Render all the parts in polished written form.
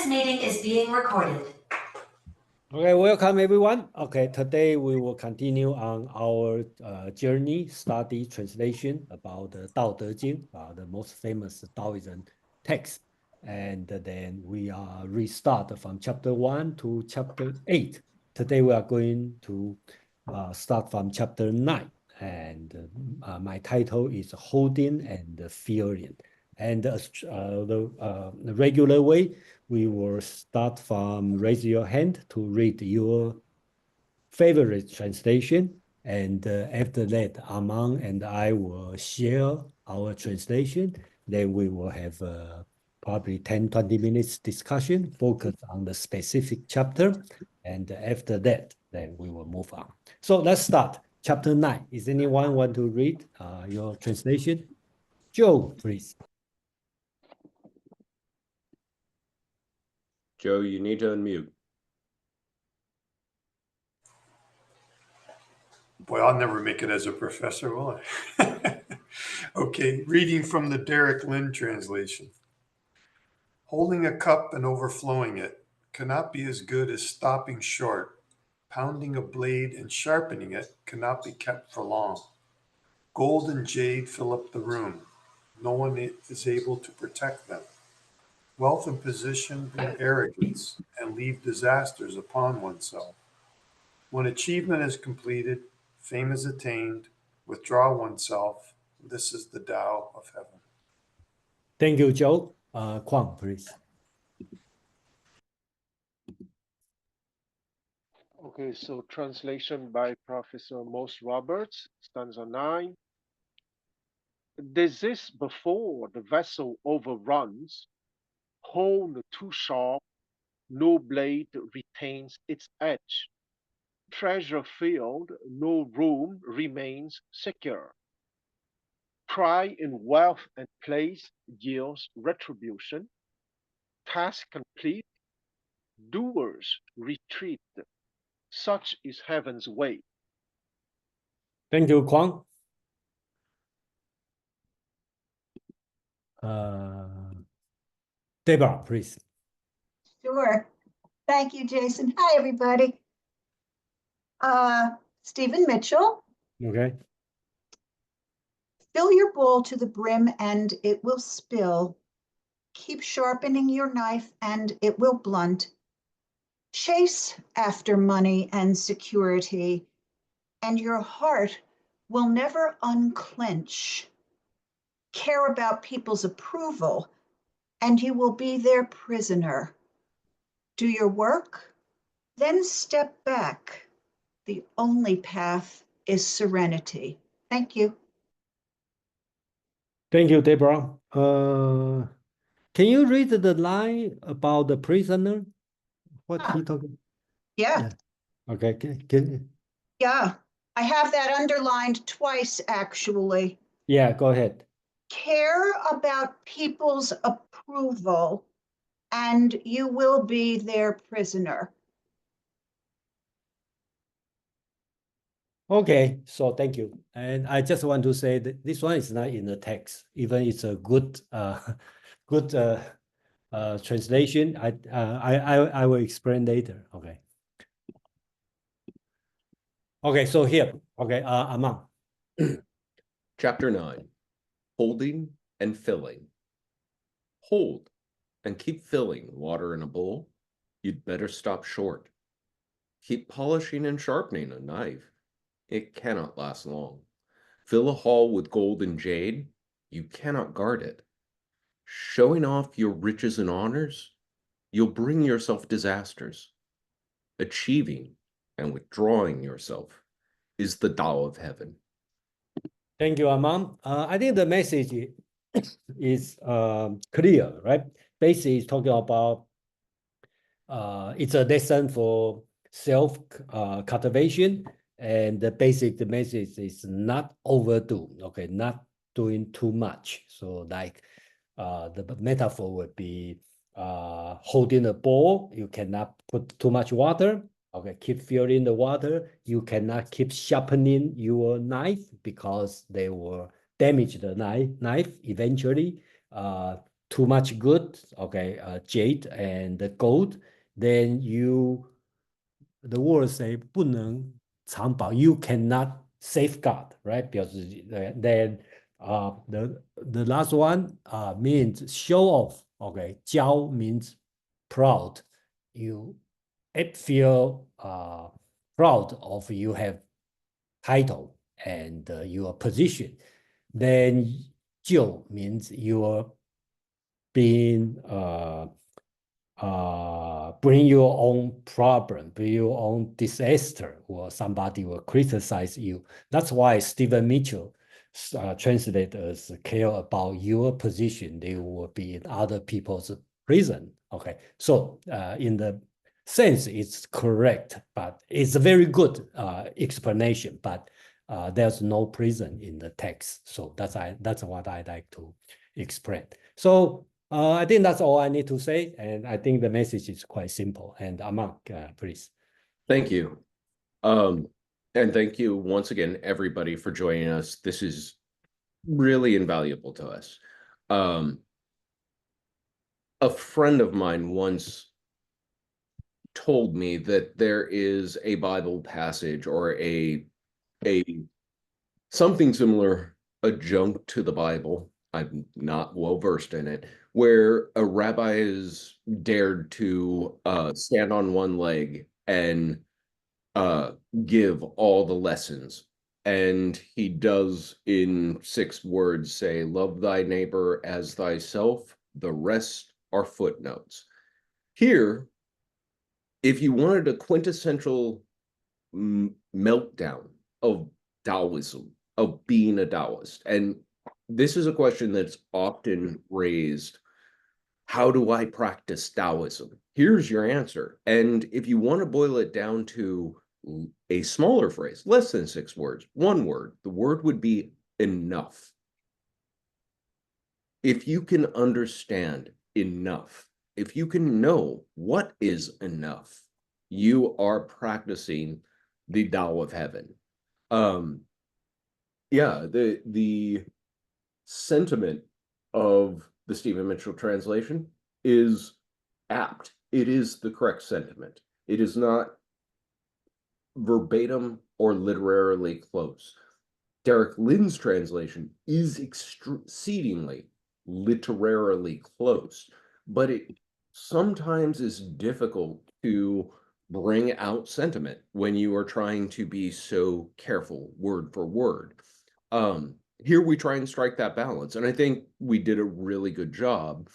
This meeting is being recorded. Okay, welcome everyone. Okay, today we will continue on our journey, study translation about the Tao Te Ching, the most famous Taoism text. And then we are restart from chapter 1 to chapter 8. Today we are going to start from chapter 9. And my title is Holding and Feeling. And the regular way, we will start from raise your hand to read your favorite translation. And after that, Amang and I will share our translation. Then we will have probably 10-20 minutes discussion focused on the specific chapter. And after that, then we will move on. So let's start. Chapter 9. Is anyone want to read your translation? Joe, please. Joe, you need to unmute. Boy, I'll never make it as a professor, will I? Okay, reading from the Derek Lynn translation. Holding a cup and overflowing it cannot be as good as stopping short. Pounding a blade and sharpening it cannot be kept for long. Gold and jade fill up the room. No one is able to protect them. Wealth and position bring arrogance and leave disasters upon oneself. When achievement is completed, fame is attained, withdraw oneself. This is the Tao of heaven. Thank you, Joe. Kwang, please. Okay, so translation by Professor Mose Roberts, stanza 9. Desist before the vessel overruns, hold too sharp, no blade retains its edge. Treasure filled, no room remains secure. Pride in wealth and place yields retribution. Task complete, doers retreat. Such is heaven's way. Thank you, Kwang. Deborah, please. Sure. Thank you, Jason. Hi, everybody. Stephen Mitchell. Okay. Fill your bowl to the brim and it will spill. Keep sharpening your knife and it will blunt. Chase after money and security, and your heart will never unclench. Care about people's approval, and you will be their prisoner. Do your work, then step back. The only path is serenity. Thank you. Thank you, Deborah. Can you read the line about the prisoner? What he talking? Yeah. Okay. Can Yeah. I have that underlined twice, actually. Yeah, go ahead. Care about people's approval, and you will be their prisoner. Okay, so thank you. And I just want to say that this one is not in the text, even it's a good good translation. I will explain later. Okay. Okay, so here, okay, Amang. Chapter 9, Holding and Filling. Hold and keep filling water in a bowl. You'd better stop short. Keep polishing and sharpening a knife. It cannot last long. Fill a hall with gold and jade. You cannot guard it. Showing off your riches and honors, you'll bring yourself disasters. Achieving and withdrawing yourself is the Tao of heaven. Thank you, Amang. I think the message is clear, right? Basically, it's talking about it's a lesson for self cultivation, and the message is not overdo. Okay, not doing too much. So like the metaphor would be holding a bowl. You cannot put too much water. Okay, keep filling the water. You cannot keep sharpening your knife because they will damage the knife eventually. too much good, okay, jade and the gold, then the word say 不能藏宝, you cannot safeguard, right? Because then the last one means show off, okay. 骄 means proud. You feel proud of you have title and your position. Then 就 means you're being bring your own problem, bring your own disaster, or somebody will criticize you. That's why Stephen Mitchell translate as care about your position. They will be in other people's prison. Okay, so in the sense, it's correct, but it's a very good explanation. But there's no prison in the text, so that's what I like to explain. So I think that's all I need to say, and I think the message is quite simple. And Amak, please. Thank you. And thank you once again, everybody, for joining us. This is really invaluable to us. A friend of mine once told me that there is a Bible passage or a something similar adjunct to the Bible. I'm not well versed in it, where a rabbi is dared to stand on one leg and give all the lessons. And he does, in 6 words, say, love thy neighbor as thyself. The rest are footnotes. Here, if you wanted a quintessential meltdown of Taoism, of being a Taoist, and this is a question that's often raised, how do I practice Taoism? Here's your answer. And if you want to boil it down to a smaller phrase, less than 6 words, 1 word, the word would be enough. If you can understand enough, if you can know what is enough, you are practicing the Tao of heaven. Yeah, the sentiment of the Stephen Mitchell translation is apt. It is the correct sentiment. It is not verbatim or literarily close. Derek Lynn's translation is exceedingly literarily close, but it sometimes is difficult to bring out sentiment when you are trying to be so careful word for word. Here we try and strike that balance, and I think we did a really good job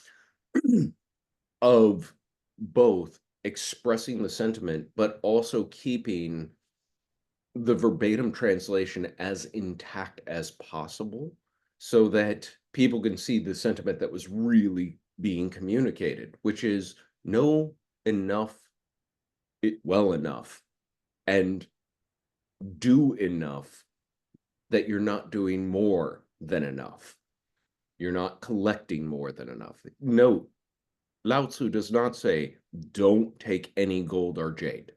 of both expressing the sentiment, but also keeping the verbatim translation as intact as possible so that people can see the sentiment that was really being communicated, which is know enough, well enough, and do enough that you're not doing more than enough. You're not collecting more than enough. Note, Lao Tzu does not say, don't take any gold or jade.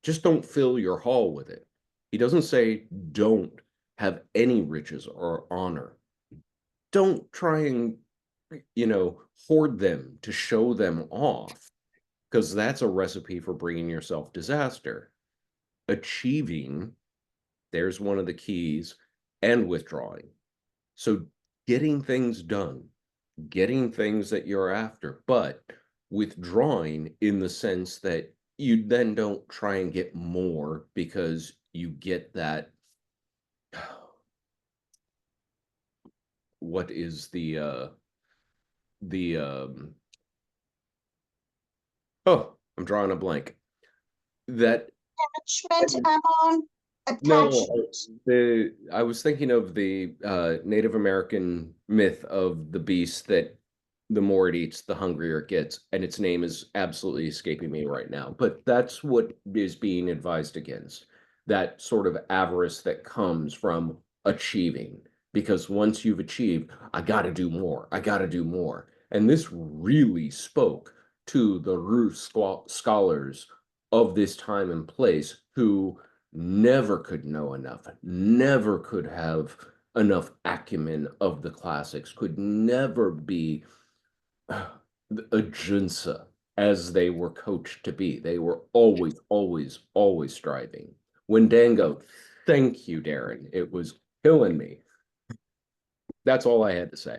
Just don't fill your hall with it. He doesn't say, don't have any riches or honor. Don't try and, hoard them to show them off, because that's a recipe for bringing yourself disaster. Achieving, there's one of the keys, and withdrawing. So getting things done, getting things that you're after, but withdrawing in the sense that you then don't try and get more because you get that. What is the oh, I'm drawing a blank. That Attachment, Amon. no, Attachment. I was thinking of the Native American myth of the beast that the more it eats, the hungrier it gets, and its name is absolutely escaping me right now. But that's what is being advised against, that sort of avarice that comes from achieving. Because once you've achieved, I got to do more. I got to do more. And this really spoke to the Ru scholars of this time and place who never could know enough, never could have enough acumen of the classics, could never be a junsa as they were coached to be. They were always, always, always striving. When Dango, thank you, Darren. It was killing me. That's all I had to say.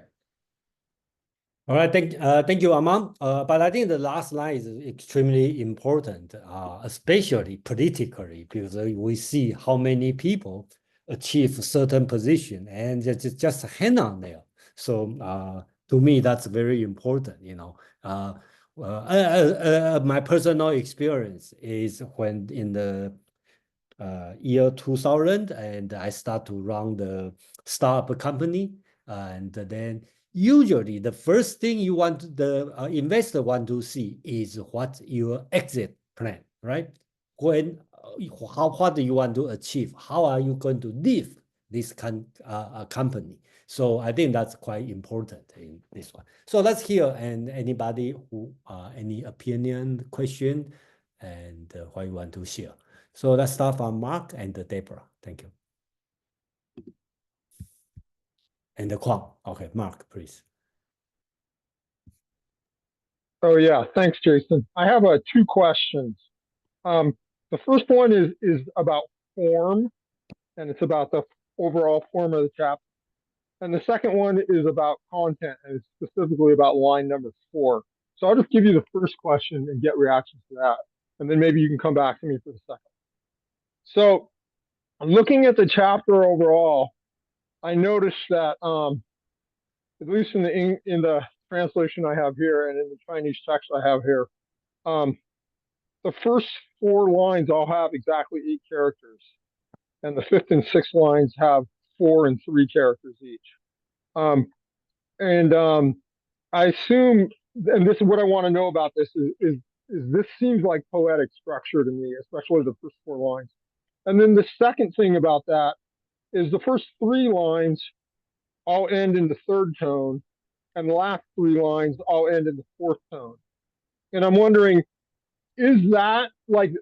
All right, thank you, Aman. But I think the last line is extremely important, especially politically, because we see how many people achieve certain position and just hang on there. So to me, that's very important. My personal experience is when in the year 2000, and I start to run the startup company, and then usually the first thing you want the investor want to see is what your exit plan, right? When what do you want to achieve? How are you going to leave this company? So I think that's quite important in this one. So let's hear and anybody who any opinion, question, and what you want to share. So let's start from Mark and Deborah. Thank you. And the Kwang. Okay, Mark, please. Oh yeah, thanks, Jason. I have two questions. The first one is about form, and it's about the overall form of the chapter. And the second one is about content, and it's specifically about line number 4. So I'll just give you the first question and get reactions to that, and then maybe you can come back to me for the second. So I'm looking at the chapter overall. I noticed that, at least in the translation I have here and in the Chinese text I have here, the first 4 lines all have exactly 8 characters, and the 5th and 6th lines have 4 and 3 characters each. I assume, and this is what I want to know about this, is this seems like poetic structure to me, especially the first 4 lines. And then the second thing about that is the first 3 lines all end in the 3rd tone, and the last 3 lines all end in the 4th tone. And I'm wondering, is that like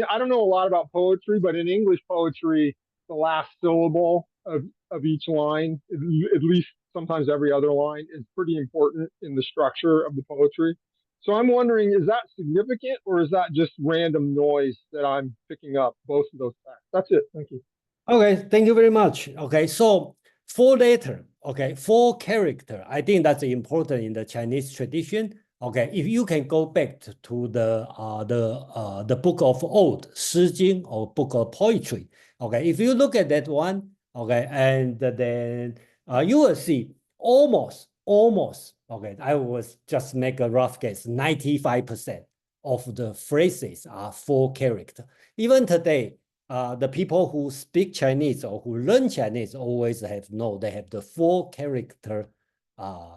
I don't know a lot about poetry, but in English poetry, the last syllable of each line, at least sometimes every other line, is pretty important in the structure of the poetry. So I'm wondering, is that significant, or is that just random noise that I'm picking up, both of those facts? That's it. Thank you. Okay, thank you very much. Okay, so 4 letter, okay, 4 character. I think that's important in the Chinese tradition. Okay, if you can go back to the book of Ode, Shi Jing, or book of poetry. Okay, if you look at that one, okay, and then you will see almost. Okay, I was just make a rough guess. 95% of the phrases are 4 character. Even today, the people who speak Chinese or who learn Chinese always have they have the 4 character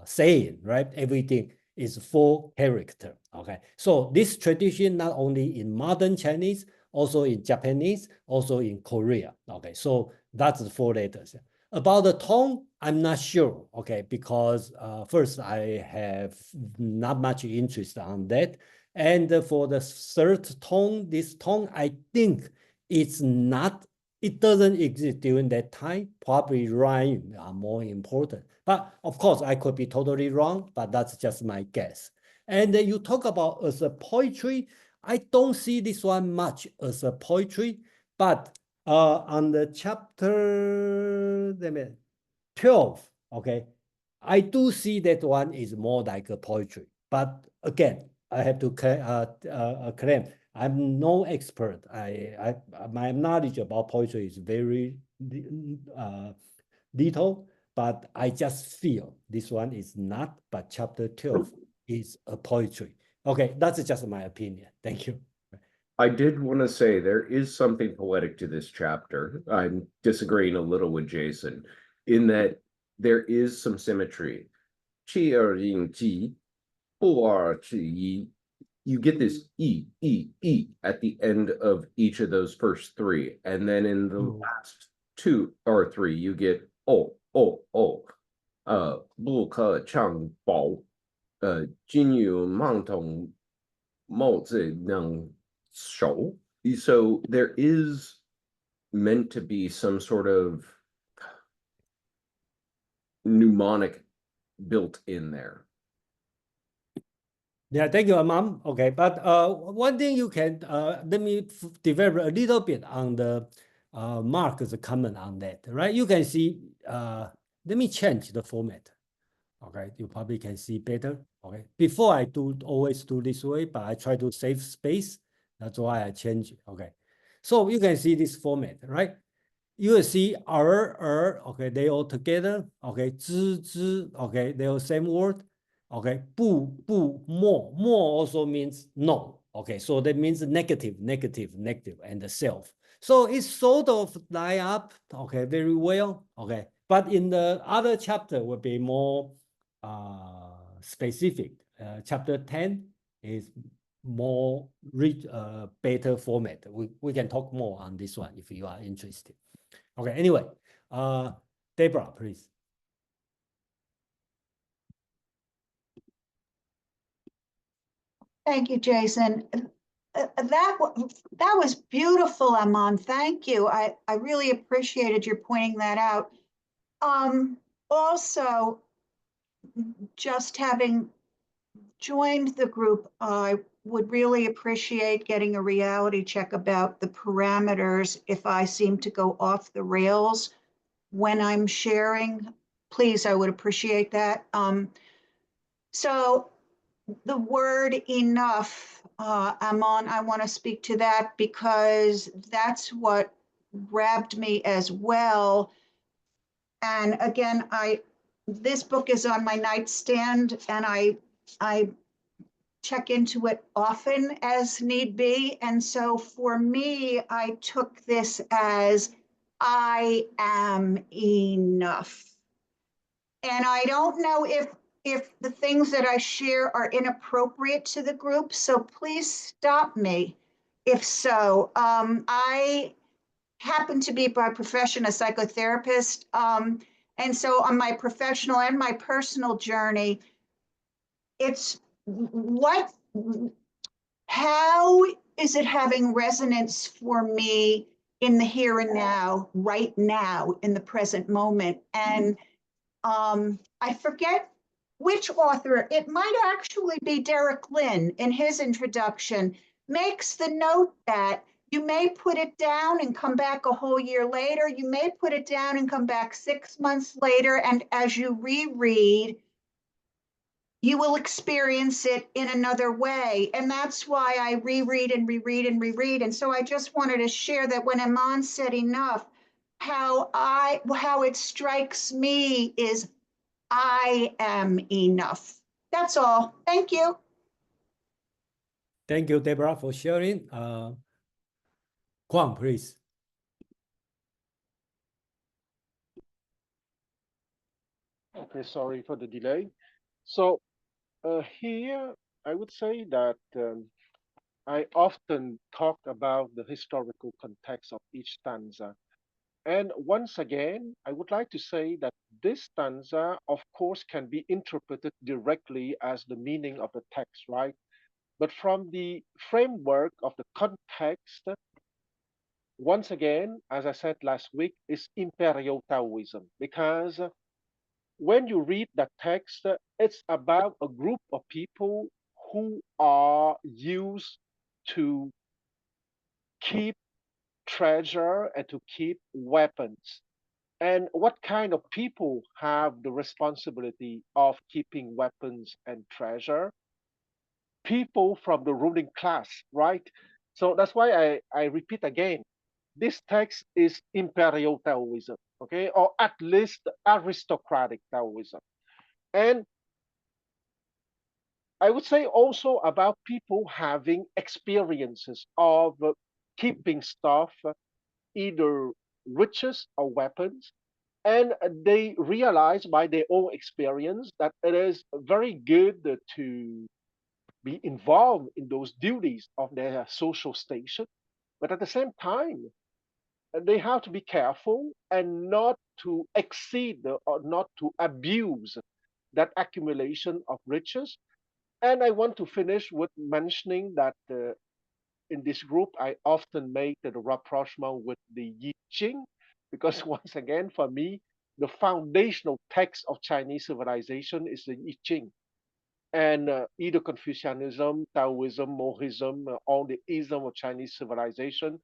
saying, right? Everything is 4 character. Okay, so this tradition not only in modern Chinese, also in Japanese, also in Korea. Okay, so that's the 4 letters. About the tone, I'm not sure. Okay, because first I have not much interest on that, and for the 3rd tone, this tone, I think it's not. It doesn't exist during that time. Probably rhyme are more important. But of course, I could be totally wrong, but that's just my guess. And then you talk about as a poetry, I don't see this one much as a poetry, but on the chapter 12, okay, I do see that one is more like a poetry. But again, I have to claim I'm no expert. My knowledge about poetry is very little, but I just feel this one is not, but chapter 12 is a poetry. Okay, that's just my opinion. Thank you. I did want to say there is something poetic to this chapter. I'm disagreeing a little with Jason in that there is some symmetry. Qi er yin ji, bu er zhi yi. You get this e at the end of each of those first 3, and then in the last 2 or 3, you get bu ke chang bao, jin yu mang tong mo zi neng shou. So there is meant to be some sort of mnemonic built in there. Yeah, thank you, Mom. Okay, but one thing you can let me develop a little bit on the Mark's comment on that, right? You can see. Let me change the format. Okay, you probably can see better. Okay, before I always do this way, but I try to save space. That's why I change it. Okay, so you can see this format, right? You will see okay, they all together. Okay, okay, they all same word. Okay, more also means no. Okay, so that means negative, and the self. So it's sort of line up, okay, very well. Okay, but in the other chapter will be more specific. Chapter 10 is more rich, better format. We can talk more on this one if you are interested. Okay, anyway, Deborah, please. Thank you, Jason. That was beautiful, Amon. Thank you. I really appreciated your pointing that out. Also, just having joined the group, I would really appreciate getting a reality check about the parameters if I seem to go off the rails when I'm sharing. Please, I would appreciate that. So the word enough, Amon, I want to speak to that because that's what grabbed me as well. And again, this book is on my nightstand and I check into it often as need be. And so for me, I took this as I am enough. And I don't know if the things that I share are inappropriate to the group, so please stop me if so. I happen to be by profession a psychotherapist. And so on my professional and my personal journey, it's how is it having resonance for me in the here and now, right now, in the present moment? And I forget which author, it might actually be Derek Lin in his introduction, makes the note that you may put it down and come back a whole year later. You may put it down and come back 6 months later. And as you reread, you will experience it in another way. And that's why I reread and reread and reread. And so I just wanted to share that when Iman said enough, how it strikes me is I am enough. That's all. Thank you. Thank you, Deborah, for sharing. Kwang, please. Okay, sorry for the delay. So here I would say that I often talk about the historical context of each stanza. And once again, I would like to say that this stanza, of course, can be interpreted directly as the meaning of the text, right? But from the framework of the context, once again, as I said last week, is Imperial Taoism. Because when you read that text, it's about a group of people who are used to keep treasure and to keep weapons. And what kind of people have the responsibility of keeping weapons and treasure? People from the ruling class, right? So that's why I repeat again, this text is imperial Taoism, okay, or at least aristocratic Taoism. And I would say also about people having experiences of keeping stuff, either riches or weapons, and they realize by their own experience that it is very good to be involved in those duties of their social station, but at the same time, they have to be careful and not to exceed or not to abuse that accumulation of riches. And I want to finish with mentioning that in this group, I often make the rapprochement with the Yi Ching, because once again, for me, the foundational text of Chinese civilization is the Yi Ching. And either Confucianism, Taoism, Mohism, all the ism of Chinese civilization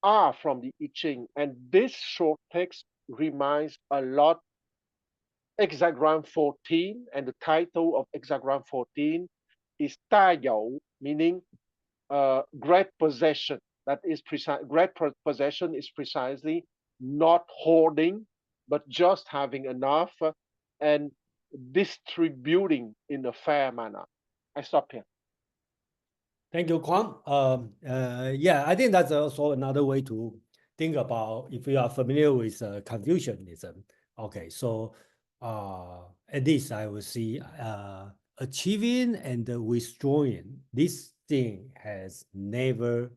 are from the I Ching. And this short text reminds a lot hexagram 14, and the title of hexagram 14 is Ta Yao, meaning great possession. That is precise. Great possession is precisely not hoarding, but just having enough and distributing in a fair manner. I stop here. Thank you, Kwang. Yeah, I think that's also another way to think about if you are familiar with Confucianism. Okay, so at least I will see achieving and withdrawing. This thing has never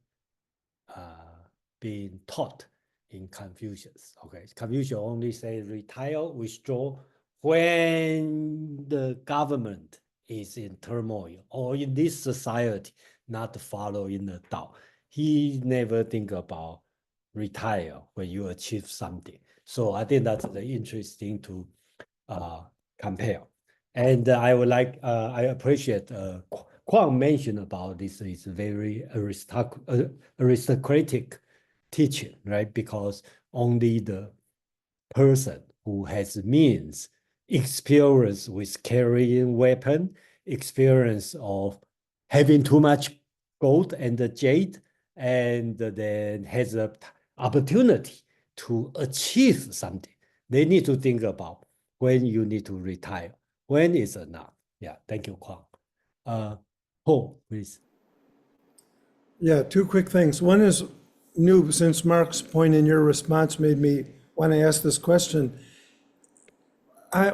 been taught in Confucius. Okay, Confucius only says retire, withdraw when the government is in turmoil or in this society not following the Tao. He never think about retire when you achieve something. So I think that's the interesting to compare. And I would like, I appreciate Kwang mentioned about this is very aristocratic teaching, right? Because only the person who has means, experience with carrying weapon, experience of having too much gold and the jade, and then has an opportunity to achieve something. They need to think about when you need to retire, when is enough. Yeah, thank you, Kwang. Paul, please. Yeah, two quick things. One is new, since Mark's point in your response made me want to ask this question.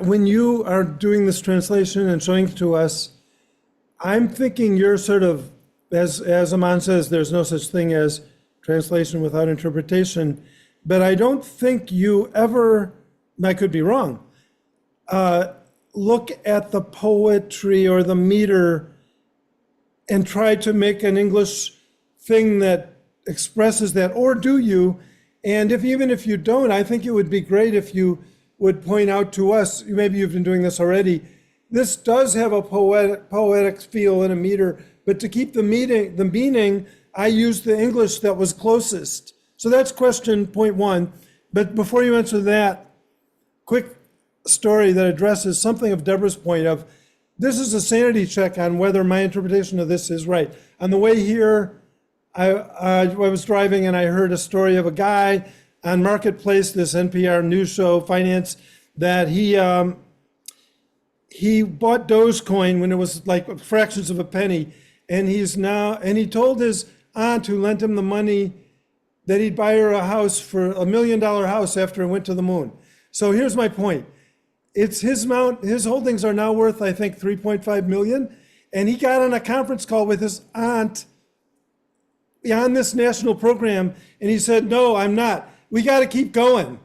When you are doing this translation and showing it to us, I'm thinking you're sort of, as Aman says, there's no such thing as translation without interpretation, but I don't think you ever, I could be wrong, look at the poetry or the meter and try to make an English thing that expresses that, or do you? And even if you don't, I think it would be great if you would point out to us, maybe you've been doing this already, this does have a poetic feel and a meter, but to keep the meaning, I used the English that was closest. So that's question point one. But before you answer that, quick story that addresses something of Deborah's point of, this is a sanity check on whether my interpretation of this is right. On the way here, I was driving and I heard a story of a guy on Marketplace, this NPR news show, finance, that he bought Dogecoin when it was like fractions of a penny, and he told his aunt who lent him the money that he'd buy her a house for $1 million house after it went to the moon. So here's my point. It's his holdings are now worth, I think, 3.5 million. And he got on a conference call with his aunt on this national program, and he said, no, I'm not. We got to keep going.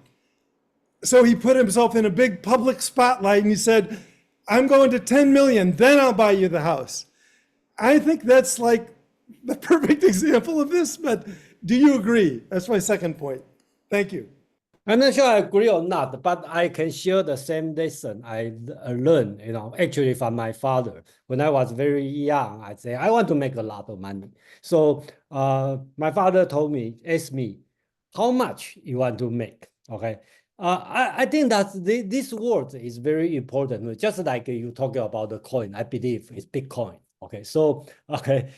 So he put himself in a big public spotlight and he said, I'm going to 10 million, then I'll buy you the house. I think that's like the perfect example of this, but do you agree? That's my second point. Thank you. I'm not sure I agree or not, but I can share the same lesson I learned, actually from my father. When I was very young, I say, I want to make a lot of money. So my father asked me, how much you want to make, okay? I think that this word is very important. Just like you talking about the coin, I believe it's Bitcoin. Okay, so,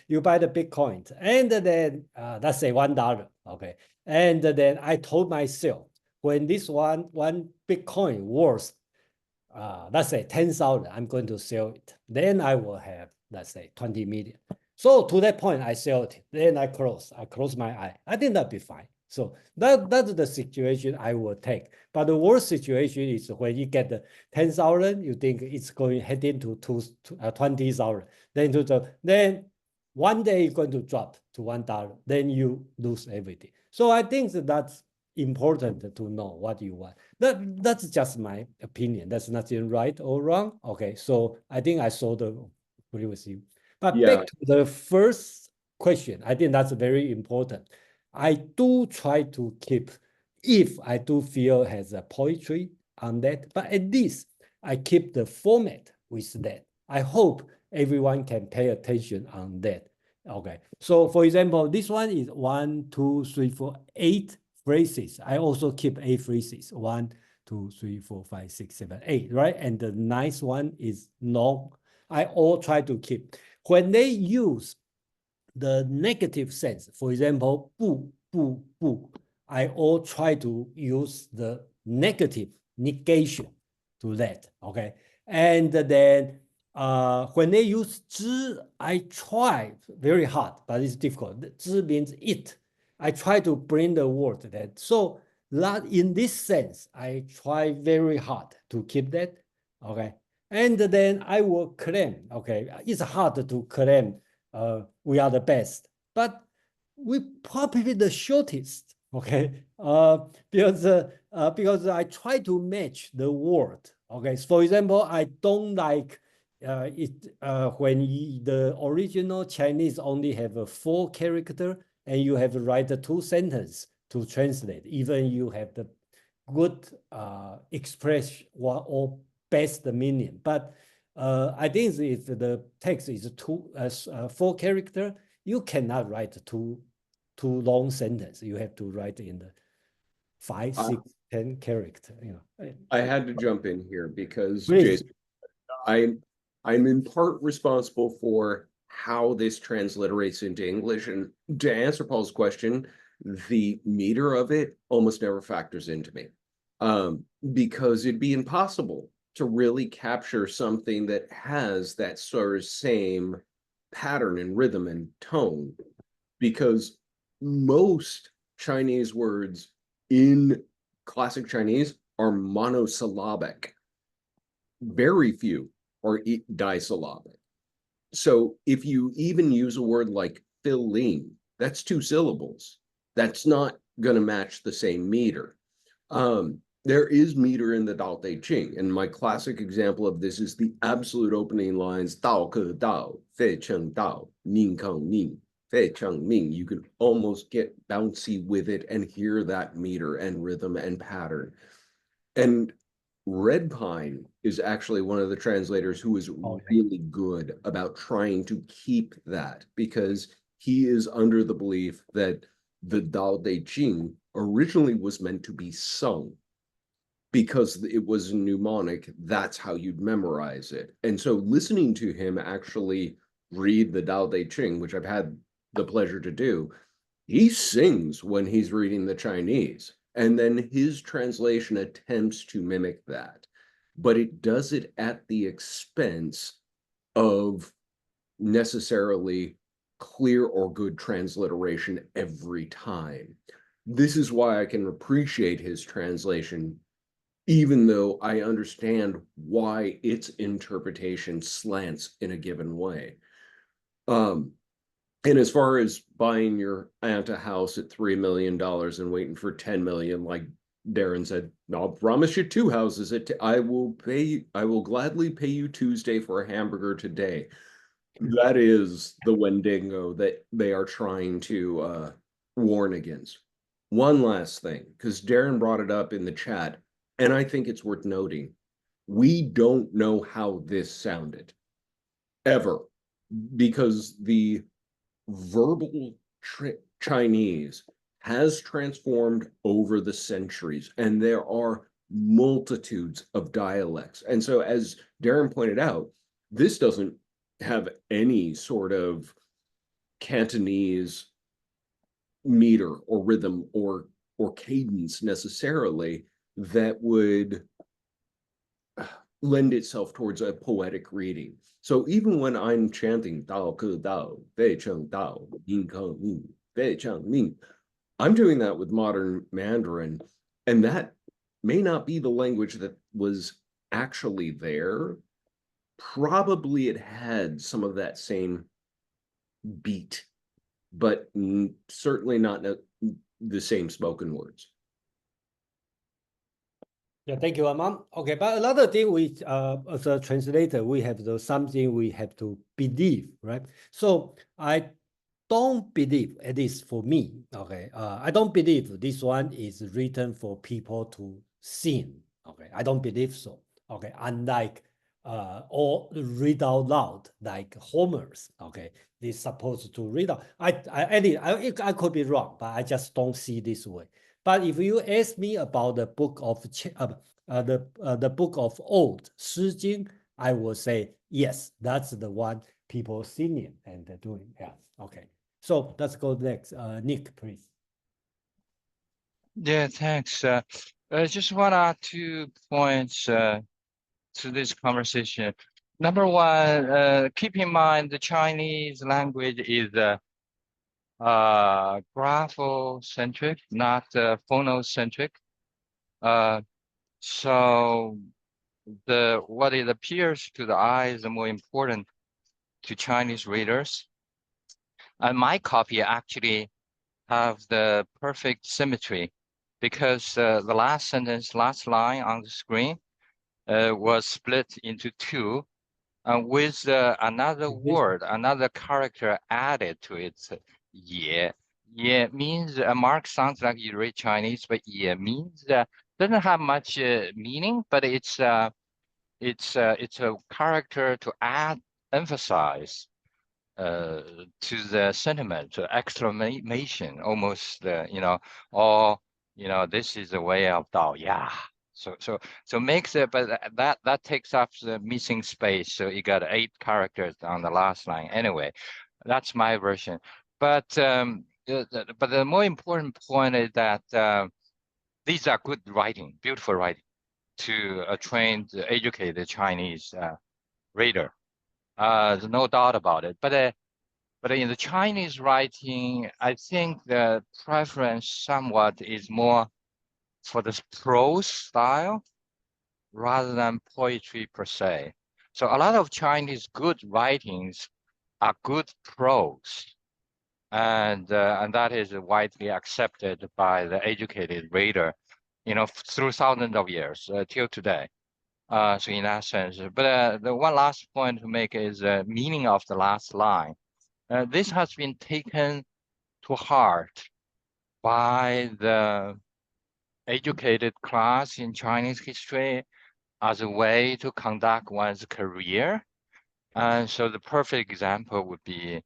you buy the Bitcoin, and then let's say $1, okay? And then I told myself, when this one Bitcoin worth, let's say 10,000, I'm going to sell it. Then I will have, let's say 20 million. So to that point, I sell it. Then I close my eye. I think that'd be fine. So that's the situation I will take. But the worst situation is when you get the 10,000, you think it's going heading to 20,000. Then one day it's going to drop to $1. Then you lose everything. So I think that's important to know what you want. That's just my opinion. That's nothing right or wrong. Okay, so I think I saw agree with you. But back to the first question, I think that's very important. I do try to keep, if I do feel has a poetry on that, but at least I keep the format with that. I hope everyone can pay attention on that. Okay, so for example, this one is 1, 2, 3, 4, 8 phrases. I also keep 8 phrases. 1, 2, 3, 4, 5, 6, 7, 8, right? And the ninth one is long. I all try to keep. When they use the negative sense, for example, 不, 不, 不, I all try to use the negative negation to that, okay? And then when they use 知, I try very hard, but it's difficult. 知 means it. I try to bring the word that. So that in this sense, I try very hard to keep that, okay? And then I will claim, okay, it's hard to claim we are the best, but we probably the shortest, okay? Because I try to match the word, okay? For example, I don't like when the original Chinese only have a 4 character and you have to write the 2 sentences to translate, even you have the good express or best meaning. But I think if the text is 4 character, you cannot write two long sentence. You have to write in the 5, 6, 10 character. You know. I had to jump in here because Please. Jason, I'm in part responsible for how this transliterates into English. And to answer Paul's question, the meter of it almost never factors into me, because it'd be impossible to really capture something that has that sort of same pattern and rhythm and tone, because most Chinese words in classic Chinese are monosyllabic. Very few are disyllabic. So if you even use a word like filling, that's 2 syllables. That's not going to match the same meter. There is meter in the Tao Te Ching, and my classic example of this is the absolute opening lines, Dao Ke Dao, Fei Cheng Dao, Ming Kang Ming, Fei Cheng Ming. You can almost get bouncy with it and hear that meter and rhythm and pattern. And Red Pine is actually one of the translators who is really good about trying to keep that, because he is under the belief that the Dao De Jing originally was meant to be sung. Because it was mnemonic, that's how you'd memorize it. And so listening to him actually read the Dao De Ching, which I've had the pleasure to do, he sings when he's reading the Chinese. And then his translation attempts to mimic that. But it does it at the expense of necessarily clear or good transliteration every time. This is why I can appreciate his translation, even though I understand why its interpretation slants in a given way. And as far as buying your aunt a house at $3 million and waiting for 10 million, like Darren said, I'll promise you 2 houses. I will gladly pay you Tuesday for a hamburger today. That is the Wendigo that they are trying to warn against. One last thing, because Darren brought it up in the chat, and I think it's worth noting. We don't know how this sounded, ever, because the verbal Chinese has transformed over the centuries, and there are multitudes of dialects. And so, as Darren pointed out, this doesn't have any sort of Cantonese meter or rhythm or cadence necessarily that would lend itself towards a poetic reading. So even when I'm chanting Dao Ke Dao, Fei Cheng Dao, Ming Kang Ming, Fei Cheng Ming, I'm doing that with modern Mandarin, and that may not be the language that was actually there. Probably it had some of that same beat, but certainly not the same spoken words. Yeah, thank you, Amam. Okay, but another thing as a translator, we have something we have to believe, right? So I don't believe, at least for me, okay, I don't believe this one is written for people to sing, okay? I don't believe so, okay? Unlike or read out loud like Homer's. Okay, they're supposed to read out. I could be wrong, but I just don't see this way. But if you ask me about the book of the book of Old, 诗经, I will say yes, that's the one people singing and doing. Yeah, okay. So let's go next. Nick, please. Yeah, thanks. Just one or 2 points to this conversation. Number one, keep in mind the Chinese language is graphocentric, not phonocentric. So what it appears to the eye is more important to Chinese readers. And my copy actually have the perfect symmetry because the last sentence, last line on the screen was split into 2 with another word, another character added to it. Ye. Ye means, Mark sounds like you read Chinese, but ye means, doesn't have much meaning, but it's a character to add, emphasize to the sentiment, to exclamation, almost, or, this is the way of Dao, yeah. So makes it, but that takes up the missing space. So you got 8 characters on the last line. Anyway, that's my version. But the more important point is that these are good writing, beautiful writing to a trained, educated Chinese reader. There's no doubt about it. But in the Chinese writing, I think the preference somewhat is more for the prose style rather than poetry per se. So a lot of Chinese good writings are good prose. And that is widely accepted by the educated reader, through thousands of years till today. So in that sense, but the one last point to make is the meaning of the last line. This has been taken to heart by the educated class in Chinese history as a way to conduct one's career. And so the perfect example would be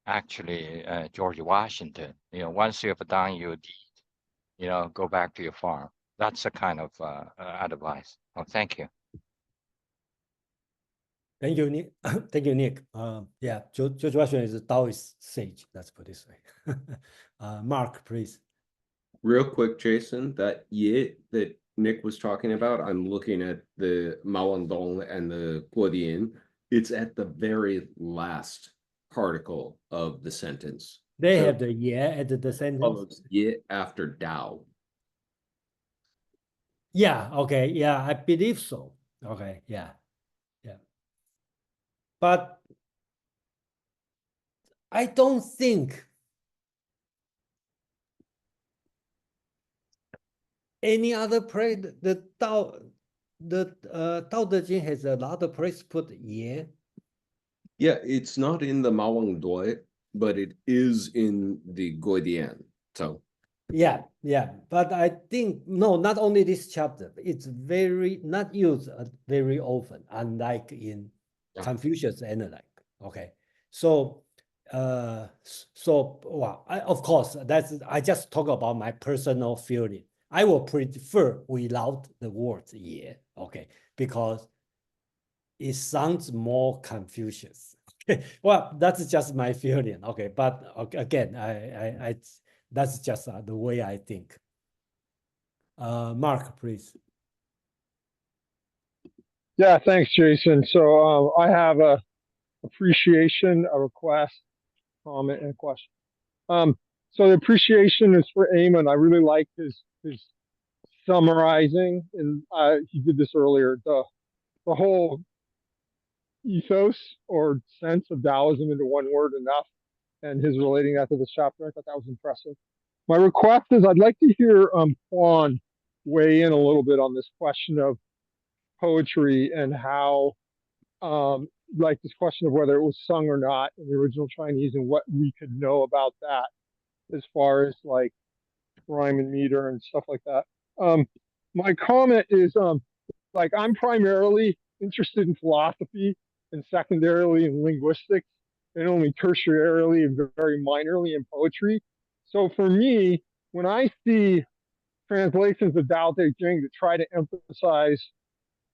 actually George Washington. Once you have done your deed, go back to your farm. That's the kind of advice. Oh, thank you. Thank you, Nick. Thank you, Nick. Yeah, George Washington is a Taoist sage. Let's put it this way. Mark, please. Real quick, Jason, that ye that Nick was talking about, I'm looking at the Undone and the Guodian. It's at the very last particle of the sentence. They have the yeah at the sentence. Ye after Dao. Yeah, okay, yeah, I believe so. Okay, yeah. But I don't think any other place, the Tao Te Ching has a lot of place put yeah. Yeah, it's not in the Doi, but it is in the Guodian. So Yeah, but I think no, not only this chapter. It's very not used very often, unlike in Confucius and the like. Okay, so well, of course I just talk about my personal feeling. I will prefer without the words yeah. Okay, because it sounds more Confucius. Well, that's just my feeling. Okay, but again, I that's just the way I think. Mark, please. Yeah, thanks, Jason. So I have a appreciation, a request, comment, and a question. So the appreciation is for Eamon. I really like his summarizing, and he did this earlier. The whole ethos or sense of Taoism into one word enough, and his relating that to this chapter. I thought that was impressive. My request is I'd like to hear Juan weigh in a little bit on this question of poetry and how, like this question of whether it was sung or not in the original Chinese and what we could know about that as far as like rhyme and meter and stuff like that. My comment is like I'm primarily interested in philosophy and secondarily in linguistics and only tertiarily and very minorly in poetry. So for me, when I see translations of Dao De Jing that try to emphasize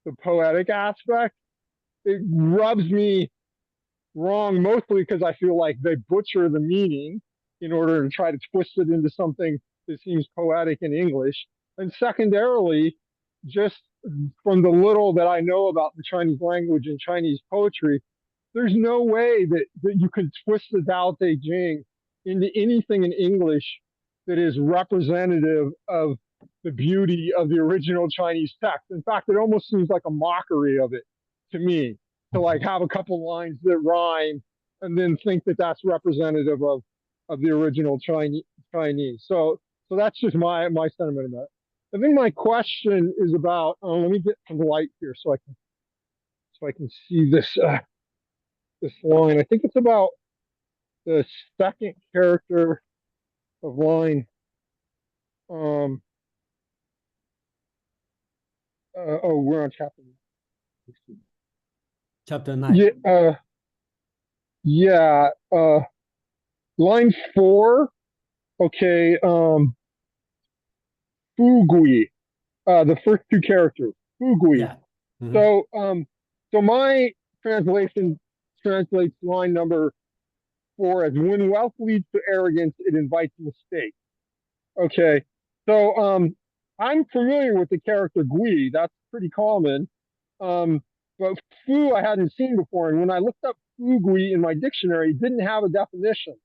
the poetic aspect, it rubs me wrong, mostly because I feel like they butcher the meaning in order to try to twist it into something that seems poetic in English. And secondarily, just from the little that I know about the Chinese language and Chinese poetry, there's no way that you can twist the Tao Te Ching into anything in English that is representative of the beauty of the original Chinese text. In fact, it almost seems like a mockery of it to me, to like have a couple lines that rhyme and then think that that's representative of the original Chinese. So that's just my sentiment about it. I think my question is about. Let me get some light here so I can see this this line. I think it's about the second character of line. We're on chapter. Chapter 9. Yeah. Line 4. Okay. Fugui. The first two characters. Fugui. Yeah. Mhm. So my translation translates line number 4 as when wealth leads to arrogance, it invites mistake. Okay. So I'm familiar with the character Gui. That's pretty common. But Fu I hadn't seen before. And when I looked up Fu Gui in my dictionary, it didn't have a definition.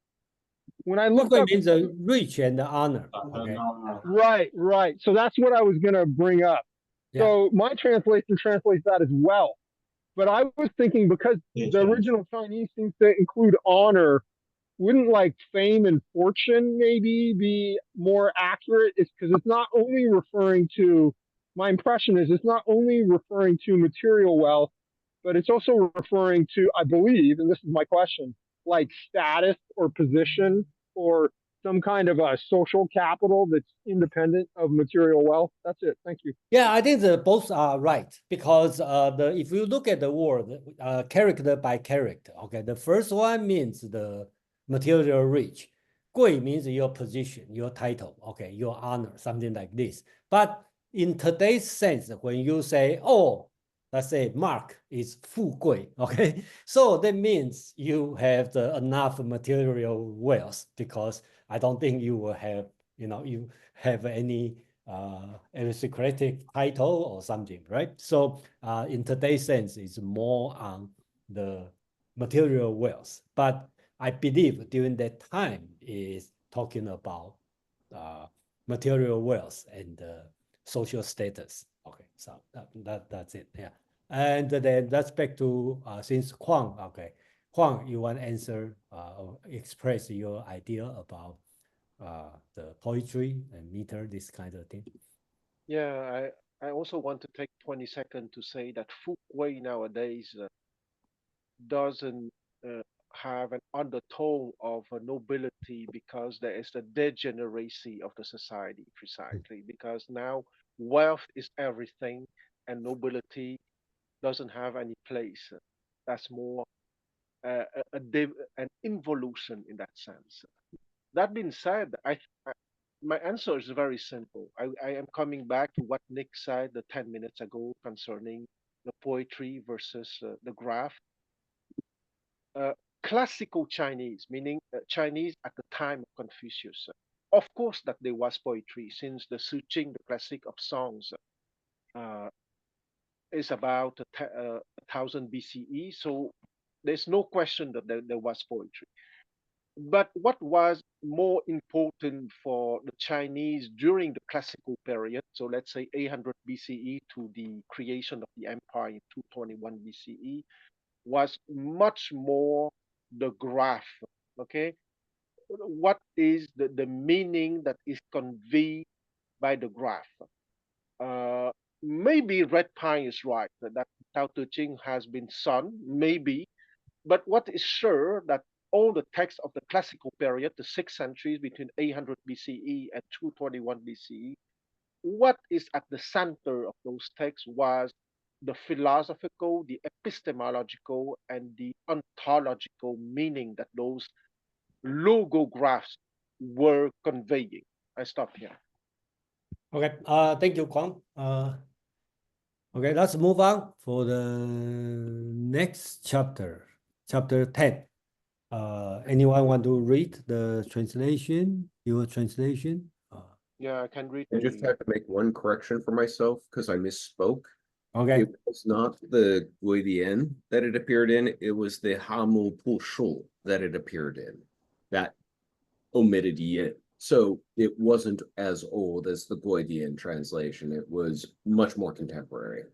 When I looked Fugui up means rich and honor. Okay. Right. So that's what I was gonna bring up. Yeah. So my translation translates that as wealth. But I was thinking because the original Chinese seems to include honor, wouldn't like fame and fortune maybe be more accurate? It's because it's not only referring to, my impression is it's not only referring to material wealth, but it's also referring to, I believe, and this is my question, like status or position or some kind of a social capital that's independent of material wealth. That's it. Thank you. Yeah, I think both are right because if you look at the word character by character, okay, the first one means the material rich. Gui means your position, your title, okay, your honor, something like this. But in today's sense, when you say, oh, let's say Mark is fu gui, okay, so that means you have enough material wealth because I don't think you will have, you have any aristocratic title or something, right? So in today's sense, it's more on the material wealth. But I believe during that time is talking about material wealth and social status. Okay, so that's it. Yeah, and then that's back to since Huang. Okay, Huang, you want to answer or express your idea about the poetry and meter, this kind of thing? Yeah, I also want to take 20 seconds to say that Fugui nowadays doesn't have an undertone of nobility because there is the degeneracy of the society precisely because now wealth is everything and nobility doesn't have any place. That's more an involution in that sense. That being said, my answer is very simple. I am coming back to what Nick said 10 minutes ago concerning the poetry versus the graph. Uh, Classical Chinese, meaning Chinese at the time of Confucius. Of course, that there was poetry since the Su Ching, the classic of songs, uh, is about 1000 BCE. So there's no question that there was poetry. But what was more important for the Chinese during the classical period, so let's say 800 BCE to the creation of the empire in 221 BCE, was much more the graph. Okay, what is the meaning that is conveyed by the graph? Uh, Maybe Red Pine is right that Tao Te Ching has been sung, maybe, but what is sure that all the texts of the classical period, the 6 centuries between 800 BCE and 221 BCE, what is at the center of those texts was the philosophical, the epistemological, and the ontological meaning that those logographs were conveying. I stop here. Okay, thank you, Kwang. Okay, let's move on for the next chapter, chapter 10. Anyone want to read the translation, your translation? Yeah, I can read. I just have to make one correction for myself because I misspoke. Okay, It was not the Guidian that it appeared in, it was the Hamu Pu Shu that it appeared in. That omitted yin. So it wasn't as old as the Guidian translation. It was much more contemporary.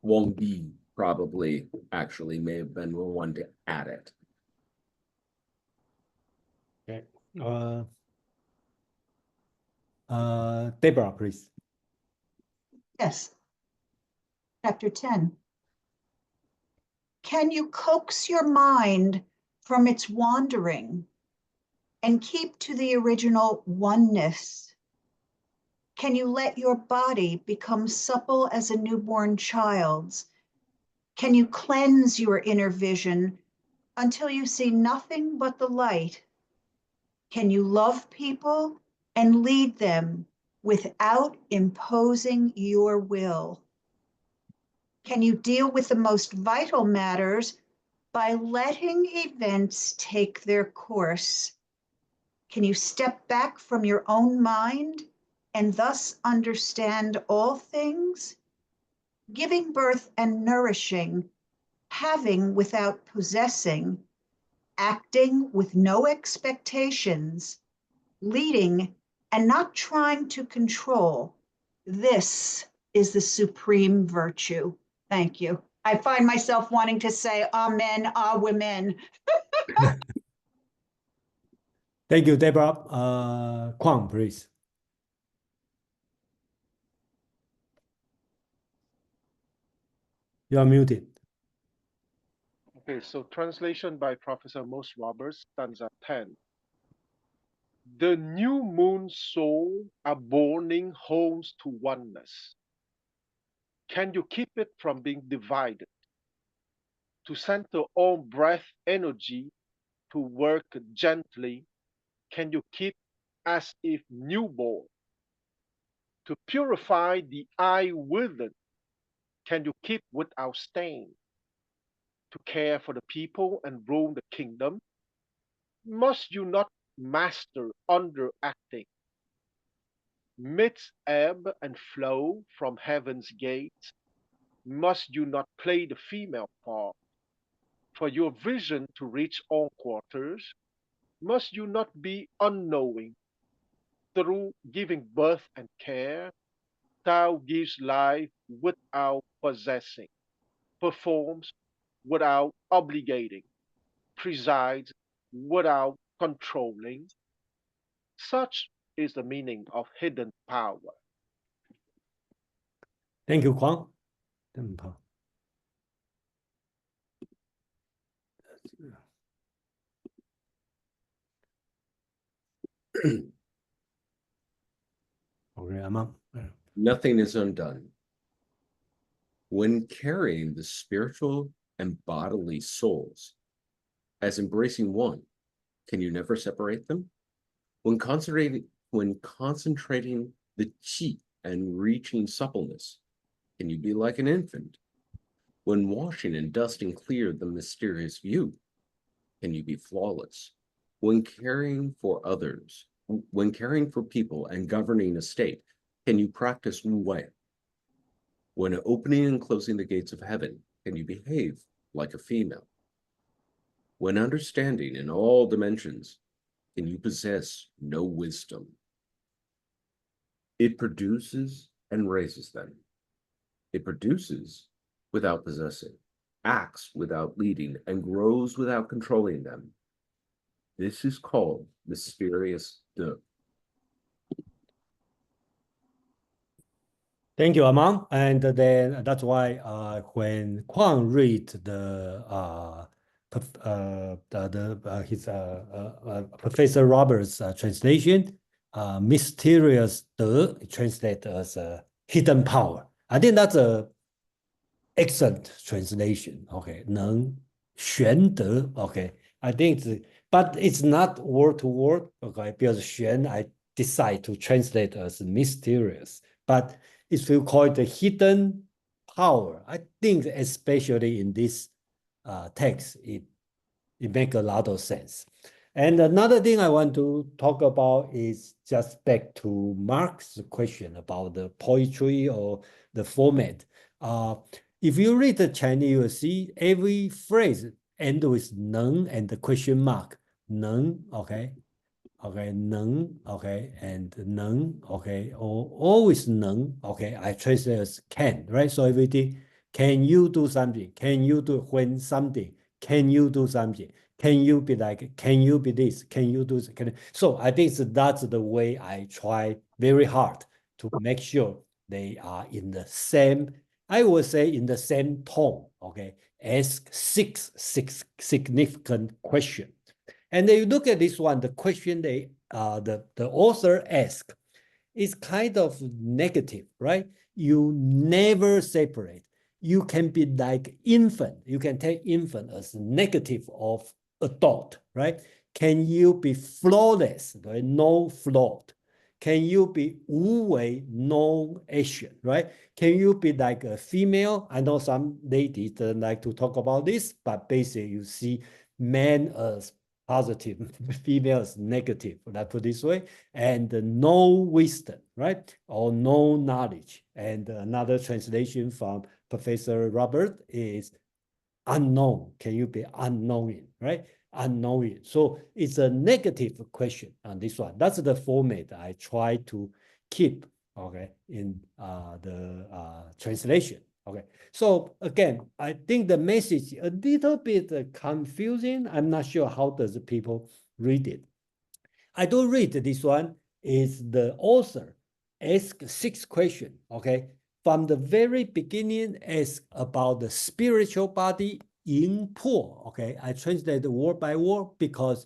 Wang Bi probably actually may have been the one to add it. okay. Deborah, please. Yes. Chapter 10. Can you coax your mind from its wandering and keep to the original oneness? Can you let your body become supple as a newborn child's? Can you cleanse your inner vision until you see nothing but the light? Can you love people and lead them without imposing your will? Can you deal with the most vital matters by letting events take their course? Can you step back from your own mind and thus understand all things? Giving birth and nourishing, having without possessing, acting with no expectations, leading and not trying to control. This is the supreme virtue. Thank you. I find myself wanting to say amen, women. Thank you, Deborah. Kwang, please. You are muted. Okay, so translation by Professor Mose Roberts, stanza 10. The new moon soul are burning homes to oneness. Can you keep it from being divided? To center all breath energy to work gently, can you keep as if newborn? To purify the eye within, can you keep without stain? To care for the people and rule the kingdom, must you not master underacting? Midst ebb and flow from heaven's gates, must you not play the female part? For your vision to reach all quarters, must you not be unknowing? Through giving birth and care, Tao gives life without possessing, performs without obligating, presides without controlling. Such is the meaning of hidden power. Thank you, Kwang. Okay, Amang. Nothing is undone. When carrying the spiritual and bodily souls as embracing one, can you never separate them? When concentrating the qi and reaching suppleness, can you be like an infant? When washing and dusting clear the mysterious view, can you be flawless? When caring for others, when caring for people and governing a state, can you practice Wu Wei? When opening and closing the gates of heaven, can you behave like a female? When understanding in all dimensions, can you possess no wisdom? It produces and raises them. It produces without possessing, acts without leading, and grows without controlling them. This is called mysterious De. Thank you, Amang. And then that's why when Kwang read his Professor Roberts' translation, mysterious De translated as hidden power. I think that's a excellent translation. Okay, 能玄德. Okay, I think, but it's not word to word. Okay, because 玄 I decide to translate as mysterious. But if you call it the hidden power, I think especially in this text, it makes a lot of sense. And another thing I want to talk about is just back to Mark's question about the poetry or the format. If you read the Chinese, you will see every phrase end with 能 and the question mark. 能, okay, okay, 能, okay, and 能, okay, or always 能, okay, I translate as can, right? So everything, can you do something? Can you do when something? Can you do something? Can you be like, can you be this? Can you do this? So I think that's the way I try very hard to make sure they are in the same, I would say in the same tone, okay? Ask six significant questions. And then you look at this one, the question the author asked is kind of negative, right? You never separate. You can be like infant. You can take infant as negative of adult, right? Can you be flawless, right? No flawed. Can you be 无为, no Asian, right? Can you be like a female? I know some ladies don't like to talk about this, but basically you see men as positive, female as negative, let's put it this way, and no wisdom, right? Or no knowledge. And another translation from Professor Robert is unknown. Can you be unknowing, right? Unknowing. So it's a negative question on this one. That's the format I try to keep, okay, in the translation. Okay, so again, I think the message a little bit confusing. I'm not sure how does people read it. I do read this one is the author ask 6 questions, okay? From the very beginning, ask about the spiritual body in po, okay? I translate word by word because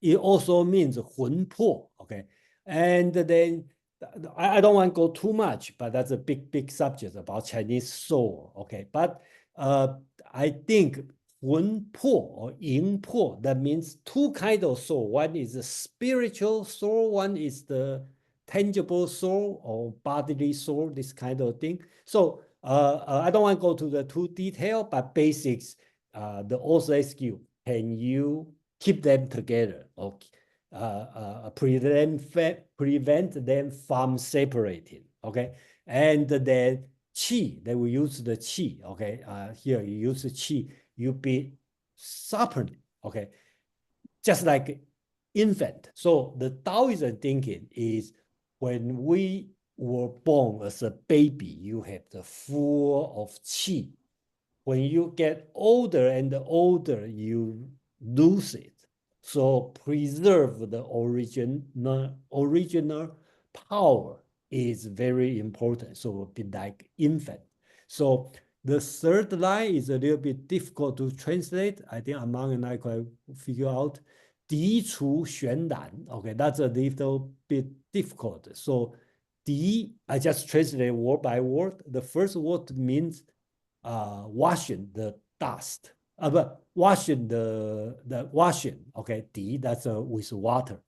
it also means 魂魄, okay? And then I don't want to go too much, but that's a big subject about Chinese soul, okay? But I think 魂魄 or 灵魄, that means 2 kinds of soul. One is the spiritual soul, one is the tangible soul or bodily soul, this kind of thing. So I don't want to go to the too detail, but basics, the author asks you, can you keep them together or prevent them from separating, okay? And then qi, they will use the qi, okay? Here you use the qi, you be sharpened, okay? Just like infant. So the Taoism thinking is when we were born as a baby, you have the full of qi. When you get older and older, you lose it. So preserve the original power is very important. So be like infant. So the third line is a little bit difficult to translate. I think Amang and I could figure out. 涤除渲染. Okay, that's a little bit difficult. So 涤, I just translate word by word. The first word means washing the dust. But washing the washing. Okay, 涤, that's with water.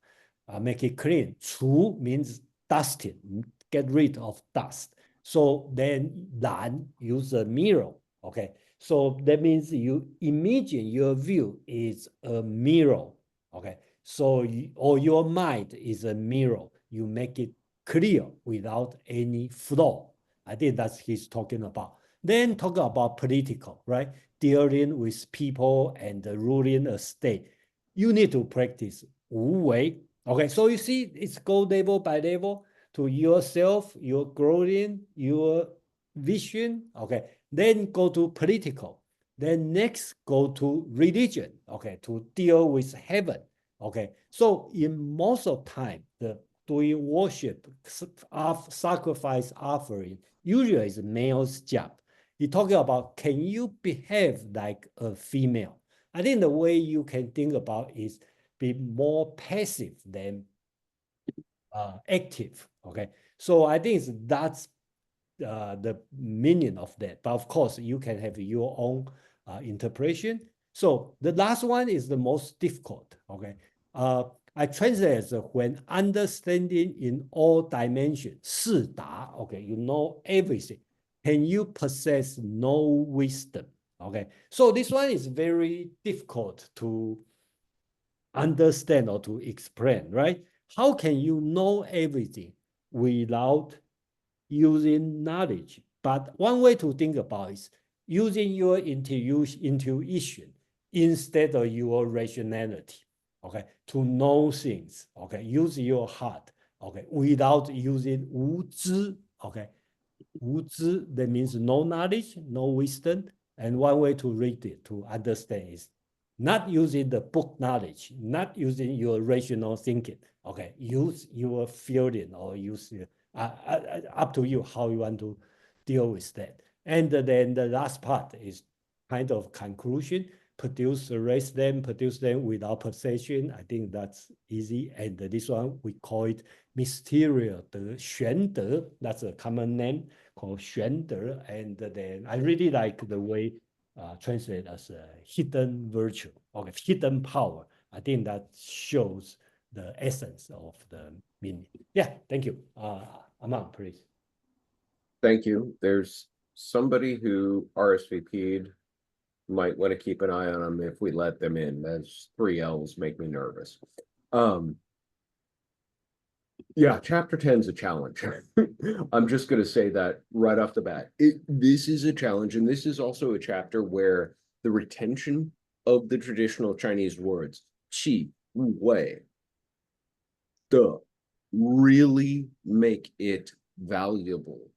Make it clean. 除 means dusting, get rid of dust. So then 染 use a mirror. Okay, so that means you imagine your view is a mirror. Okay, so or your mind is a mirror. You make it clear without any flaw. I think that's he's talking about. Then talk about political, right? Dealing with people and ruling a state. You need to practice 无为. Okay, so you see, it's go level by level to yourself, your growing, your vision. Okay, then go to political. Then next go to religion. Okay, to deal with heaven. Okay, so in most of time, the doing worship, of sacrifice offering, usually is a male's job. You're talking about, can you behave like a female? I think the way you can think about is be more passive than active. Okay, so I think that's the meaning of that. But of course, you can have your own interpretation. So the last one is the most difficult. Okay, I translate as when understanding in all dimensions, 是达, okay, you know everything. Can you possess no wisdom? Okay, so this one is very difficult to understand or to explain, right? How can you know everything without using knowledge? But one way to think about it is using your intuition instead of your rationality, okay, to know things, okay, use your heart, okay, without using 无知, okay, 无知, that means no knowledge, no wisdom, and one way to read it, to understand is not using the book knowledge, not using your rational thinking, okay, use your feeling or use up to you how you want to deal with that. And then the last part is kind of conclusion, produce them without possession. I think that's easy. And this one, we call it mysterious de, 玄德. That's a common name called 玄德. And then I really like the way translate as a hidden virtue, okay, hidden power. I think that shows the essence of the meaning. Yeah, thank you. Aman, please. Thank you. There's somebody who RSVP'd. Might want to keep an eye on them if we let them in. Those 3 L's make me nervous. Yeah, chapter 10 is a challenge. I'm just going to say that right off the bat. This is a challenge, and this is also a chapter where the retention of the traditional Chinese words, qi, wu, wei, de, really make it valuable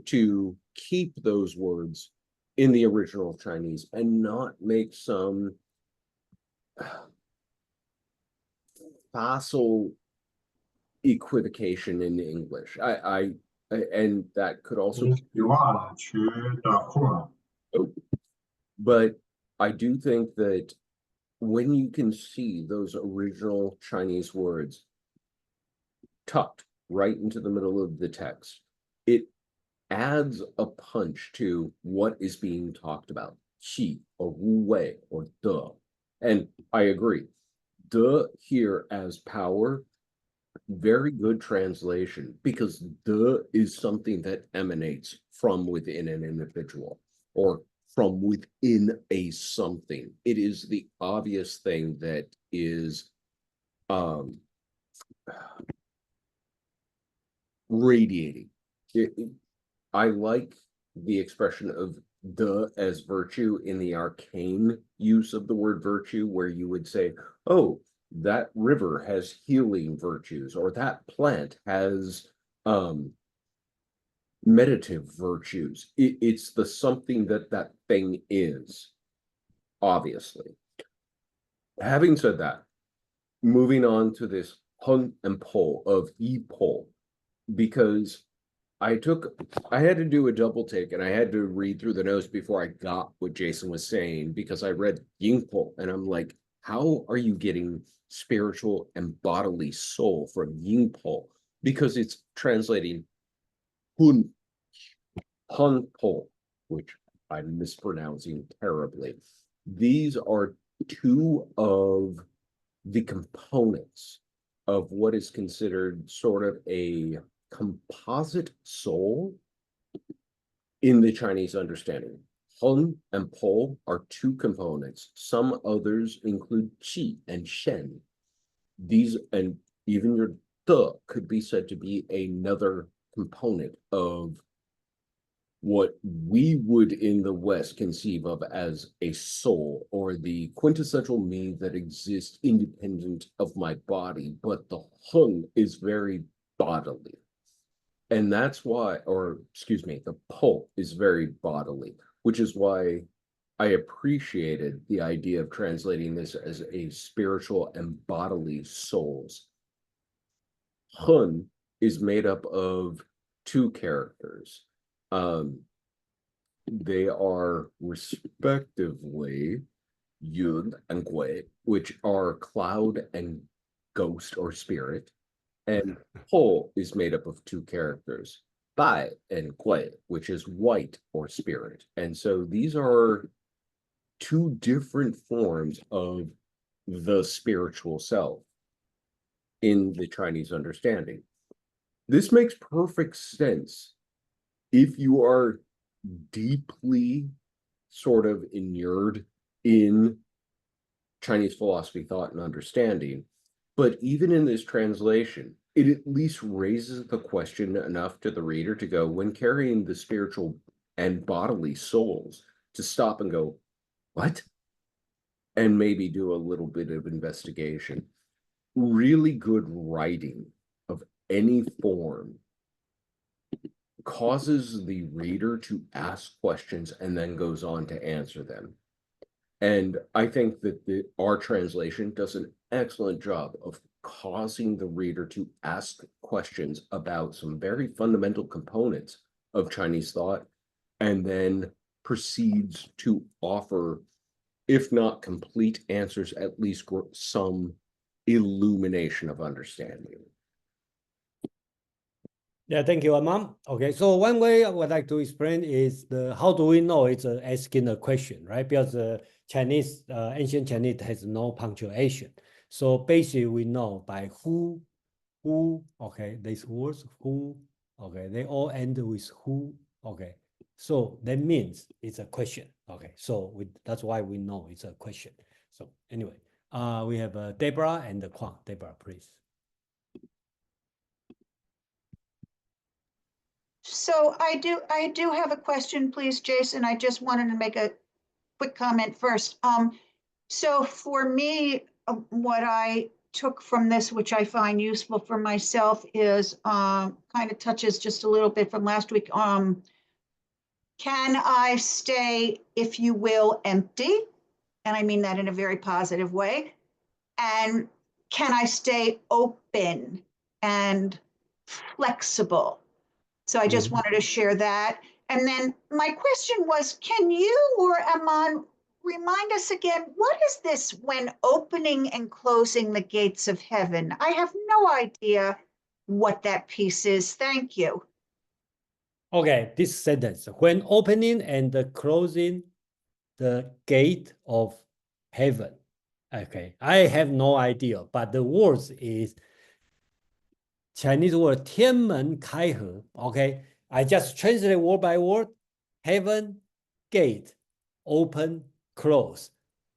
to keep those words in the original Chinese and not make some facile equivocation in English. And that could also but I do think that when you can see those original Chinese words tucked right into the middle of the text, it adds a punch to what is being talked about. Qi or wu wei or de. And I agree. De here as power, very good translation, because de is something that emanates from within an individual or from within a something. It is the obvious thing that is radiating. I like the expression of de as virtue in the arcane use of the word virtue, where you would say, oh, that river has healing virtues, or that plant has meditative virtues. It's the something that thing is, obviously. Having said that, moving on to this hung and po of yi po, because I had to do a double take and I had to read through the notes before I got what Jason was saying, because I read ying po and I'm like, how are you getting spiritual and bodily soul from ying po? Because it's translating hun po, which I'm mispronouncing terribly. These are 2 of the components of what is considered sort of a composite soul in the Chinese understanding. Heng and Po are 2 components. Some others include Qi and Shen. These, and even your De could be said to be another component of what we would in the West conceive of as a soul, or the quintessential me that exists independent of my body, but the Heng is very bodily. And that's why, or excuse me, the Po is very bodily, which is why I appreciated the idea of translating this as a spiritual and bodily souls. Hun is made up of 2 characters. They are respectively Yun and Gui, which are cloud and ghost or spirit. And Po is made up of 2 characters, bai and gui, which is white or spirit. And so these are two different forms of the spiritual self in the Chinese understanding. This makes perfect sense if you are deeply sort of inured in Chinese philosophy, thought, and understanding. But even in this translation, it at least raises the question enough to the reader to go, when carrying the spiritual and bodily souls, to stop and go, what? And maybe do a little bit of investigation. Really good writing of any form causes the reader to ask questions and then goes on to answer them. And I think that our translation does an excellent job of causing the reader to ask questions about some very fundamental components of Chinese thought, and then proceeds to offer, if not complete answers, at least some illumination of understanding. Yeah, thank you, Amam. Okay, so one way I would like to explain is how do we know it's asking a question, right? Because Chinese, ancient Chinese has no punctuation. So basically we know by who, okay, these words, who, okay, they all end with who, okay. So that means it's a question, okay. So that's why we know it's a question. So anyway, we have Deborah and Kwang. Deborah, please. So I do have a question, please, Jason. I just wanted to make a quick comment first. So for me, what I took from this, which I find useful for myself, is kind of touches just a little bit from last week. Can I stay, if you will, empty? And I mean that in a very positive way. And can I stay open and flexible? So I just wanted to share that. And then my question was, can you or Aman remind us again, what is this when opening and closing the gates of heaven? I have no idea what that piece is. Thank you. Okay, this sentence, when opening and closing the gate of heaven. Okay, I have no idea, but the words is Chinese word 天门开合. Okay, I just translate word by word. Heaven, gate, open, close,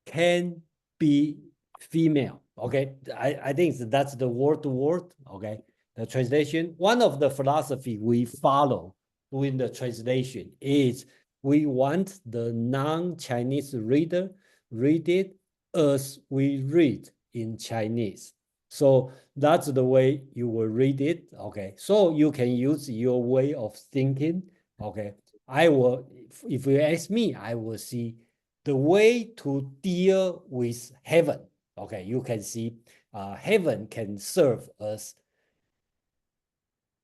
can be female. Okay, I think that's the word to word. Okay, the translation. One of the philosophy we follow doing the translation is we want the non-Chinese reader read it as we read in Chinese. So that's the way you will read it. Okay, so you can use your way of thinking. Okay, I will, if you ask me, I will see the way to deal with heaven. Okay, you can see heaven can serve as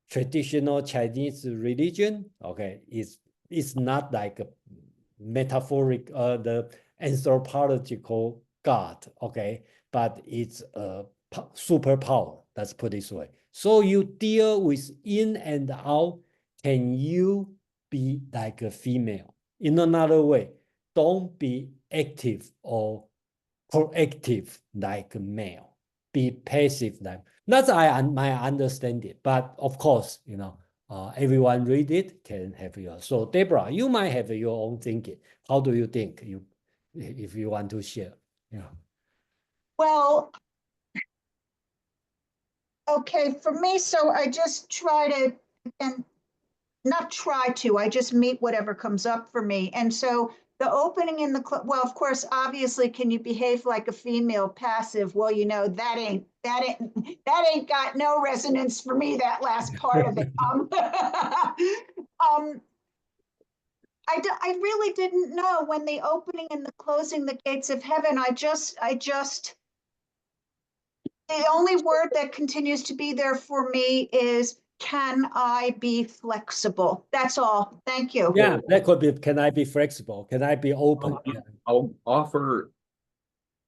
traditional Chinese religion. Okay, it's not like a metaphoric, the anthropological God. Okay, but it's a superpower. Let's put it this way. So you deal with in and out. Can you be like a female? In another way, don't be active or proactive like a male. Be passive like. That's my understanding. But of course, you know, everyone read it can have your. So Deborah, you might have your own thinking. How do you think? If you want to share, yeah. Well, okay, for me, so I just try to, and not try to, I just meet whatever comes up for me. And so the opening in the, well, of course, obviously, can you behave like a female passive? Well, you know, that ain't got no resonance for me, that last part of it. I really didn't know when the opening and the closing the gates of heaven. The only word that continues to be there for me is, can I be flexible? That's all. Thank you. Yeah, that could be, can I be flexible? Can I be open? I'll offer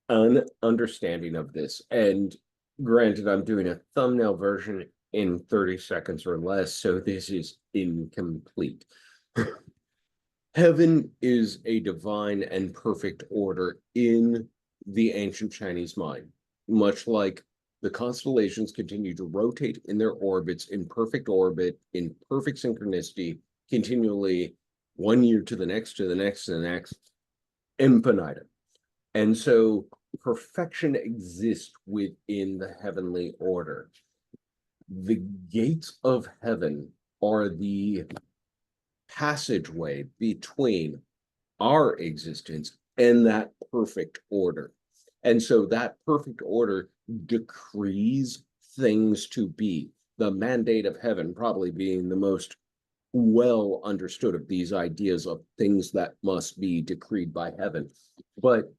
an understanding of this. And granted, I'm doing a thumbnail version in 30 seconds or less, so this is incomplete. Heaven is a divine and perfect order in the ancient Chinese mind, much like the constellations continue to rotate in their orbits in perfect orbit, in perfect synchronicity, continually 1 year to the next, to the next, to the next, infinitum. And so perfection exists within the heavenly order. The gates of heaven are the passageway between our existence and that perfect order. And so that perfect order decrees things to be. The mandate of heaven probably being the most well understood of these ideas of things that must be decreed by heaven. But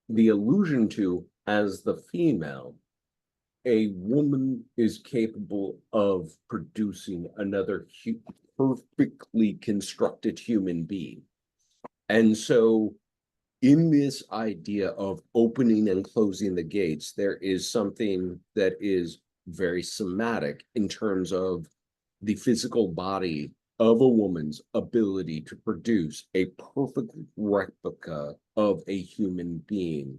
the allusion to, as the female, a woman is capable of producing another perfectly constructed human being. And so in this idea of opening and closing the gates, there is something that is very somatic in terms of the physical body of a woman's ability to produce a perfect replica of a human being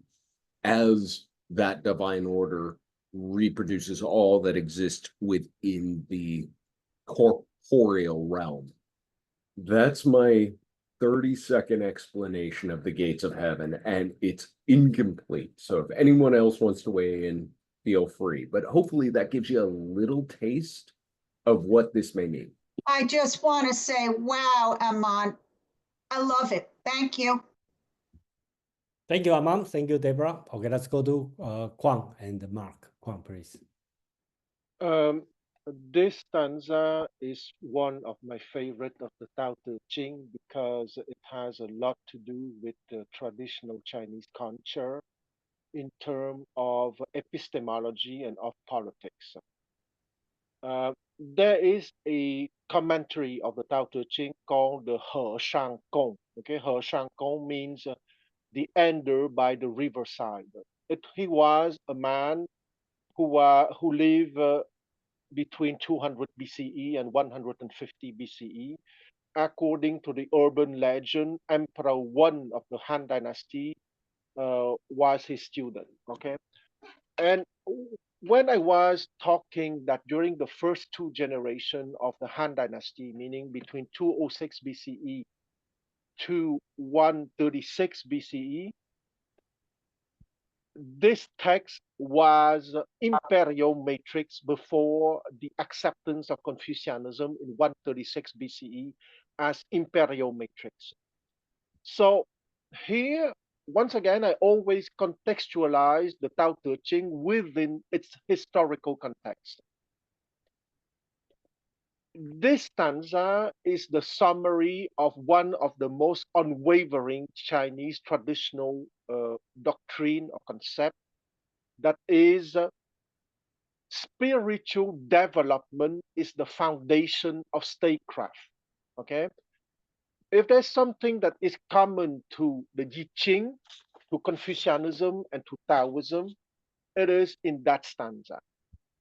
as that divine order reproduces all that exists within the corporeal realm. That's my 30-second explanation of the gates of heaven, and it's incomplete. So if anyone else wants to weigh in, feel free. But hopefully that gives you a little taste of what this may mean. I just want to say, wow, Amon, I love it. Thank you. Thank you, Amon. Thank you, Deborah. Okay, let's go to Kwang and Mark. Kwang, please. This stanza is one of my favorite of the Tao Te Ching because it has a lot to do with the traditional Chinese culture in terms of epistemology and of politics. There is a commentary of the Tao Te Ching called the He Shang Gong. Okay, He Shang Gong means the ender by the riverside. He was a man who lived between 200 BCE and 150 BCE. According to the urban legend, Emperor Wen of the Han Dynasty was his student. Okay, and when I was talking that during the first two generations of the Han Dynasty, meaning between 206 BCE to 136 BCE, this text was imperial matrix before the acceptance of Confucianism in 136 BCE as imperial matrix. So here, once again, I always contextualize the Tao Te Ching within its historical context. This stanza is the summary of one of the most unwavering Chinese traditional doctrine or concept, that is spiritual development is the foundation of statecraft. Okay, if there's something that is common to the I Ching, to Confucianism, and to Taoism, it is in that stanza.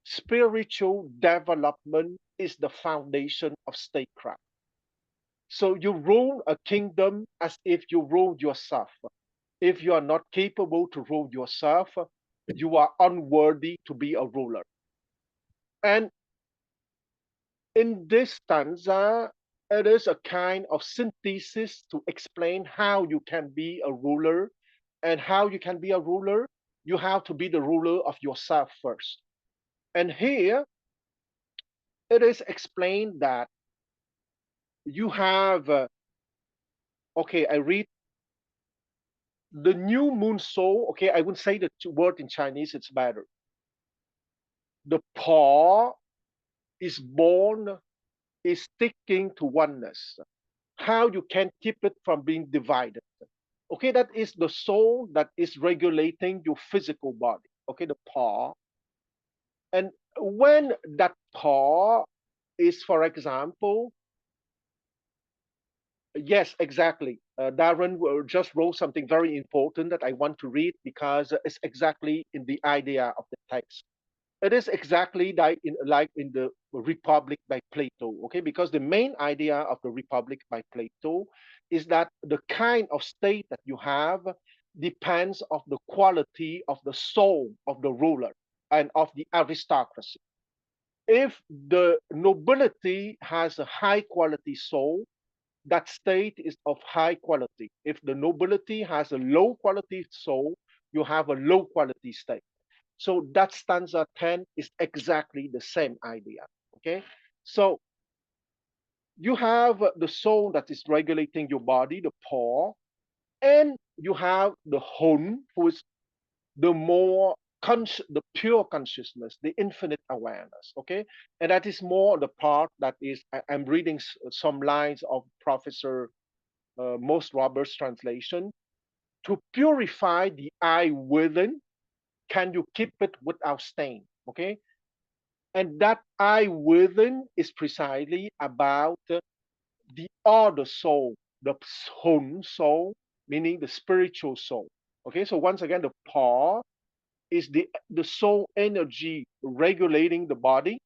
Spiritual development is the foundation of statecraft. So you rule a kingdom as if you ruled yourself. If you are not capable to rule yourself, you are unworthy to be a ruler. And in this stanza, it is a kind of synthesis to explain how you can be a ruler. And how you can be a ruler, you have to be the ruler of yourself first. And here, it is explained that you have, okay, I read the new moon soul. Okay, I wouldn't say the word in Chinese, it's better. The paw is born, is sticking to oneness. How you can keep it from being divided. Okay, that is the soul that is regulating your physical body. Okay, the paw. And when that paw is, for example, yes, exactly. Darren just wrote something very important that I want to read because it's exactly in the idea of the text. it is exactly like in the Republic by Plato, okay? Because the main idea of the Republic by Plato is that the kind of state that you have depends of the quality of the soul of the ruler and of the aristocracy. If the nobility has a high quality soul, that state is of high quality. If the nobility has a low quality soul, you have a low quality state. So that stanza 10 is exactly the same idea. Okay. So you have the soul that is regulating your body, the paw, and you have the Hun, who is the more the pure consciousness, the infinite awareness. Okay. And that is more the part that is, I'm reading some lines of Professor Most Roberts' translation. To purify the I within, can you keep it without stain? Okay. And that I within is precisely about the other soul, the Hun soul, meaning the spiritual soul. Okay, so once again, the Pa is the soul energy regulating the body,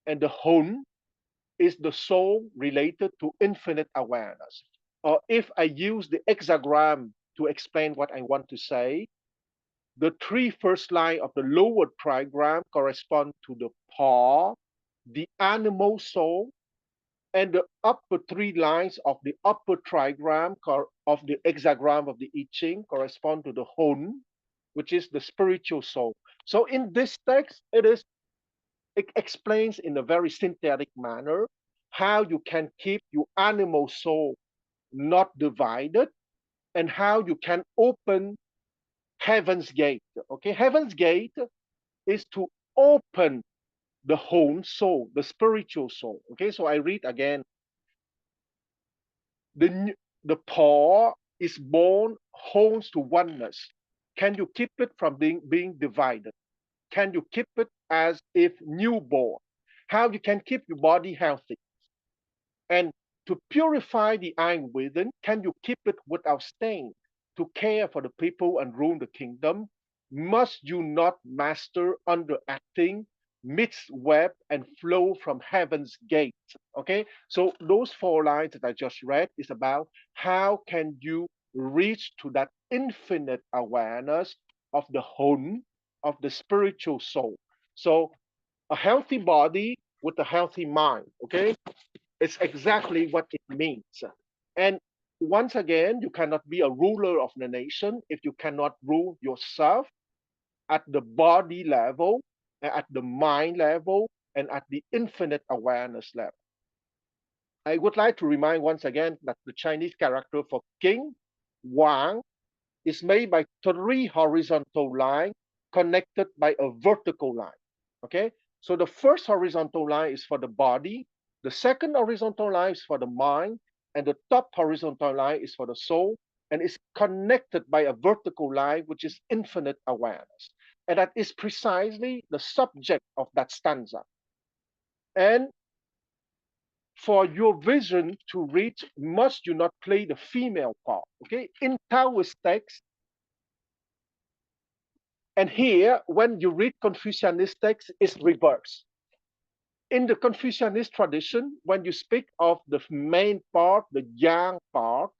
and the Hun is the soul related to infinite awareness. Or if I use the hexagram to explain what I want to say, the three first lines of the lower trigram correspond to the Pa, the animal soul, and the upper three lines of the upper trigram of the hexagram of the I Ching correspond to the Hun, which is the spiritual soul. So in this text, it explains in a very synthetic manner how you can keep your animal soul not divided and how you can open heaven's gate. Okay, heaven's gate is to open the whole soul, the spiritual soul. Okay, so I read again. The paw is born whole to oneness. Can you keep it from being divided? Can you keep it as if newborn? How you can keep your body healthy? And to purify the iron within, can you keep it without stain? To care for the people and rule the kingdom, must you not master underacting, mix web and flow from heaven's gate? Okay, so those four lines that I just read is about how can you reach to that infinite awareness of the Hun, of the spiritual soul. So a healthy body with a healthy mind, okay? It's exactly what it means. And once again, you cannot be a ruler of the nation if you cannot rule yourself at the body level, at the mind level, and at the infinite awareness level. I would like to remind once again that the Chinese character for king, Wang, is made by three horizontal lines connected by a vertical line. Okay, so the first horizontal line is for the body, the second horizontal line is for the mind, and the top horizontal line is for the soul, and is connected by a vertical line, which is infinite awareness. And that is precisely the subject of that stanza. And for your vision to reach, must you not play the female part? Okay, in Taoist text, and here, when you read Confucianist text, it's reversed. In the Confucianist tradition, when you speak of the main part, the yang part,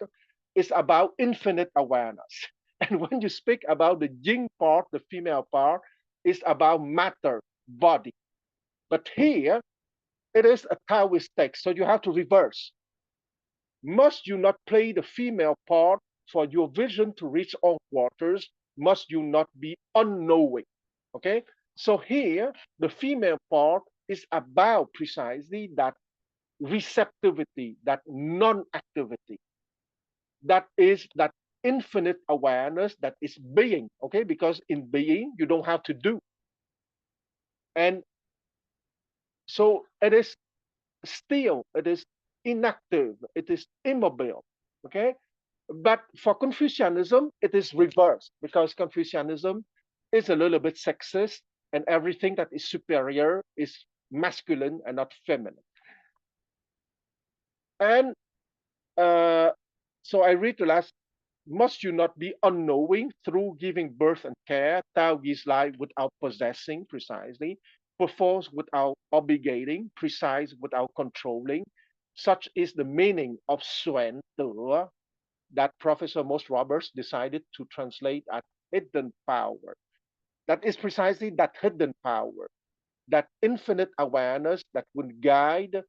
it's about infinite awareness. And when you speak about the yin part, the female part, it's about matter, body. But here, it is a Taoist text, so you have to reverse. Must you not play the female part for your vision to reach all quarters? Must you not be unknowing? Okay, so here the female part is about precisely that receptivity, that non-activity, that is that infinite awareness that is being. Okay, because in being you don't have to do, and so it is still, it is inactive, it is immobile. Okay, but for Confucianism, it is reversed because Confucianism is a little bit sexist and everything that is superior is masculine and not feminine. And so I read the last must you not be unknowing through giving birth and care? Tao gives life without possessing, precisely, performs without obligating, precise without controlling. Such is the meaning of Xuan De that Professor Most Roberts decided to translate as hidden power. That is precisely that hidden power, that infinite awareness that will guide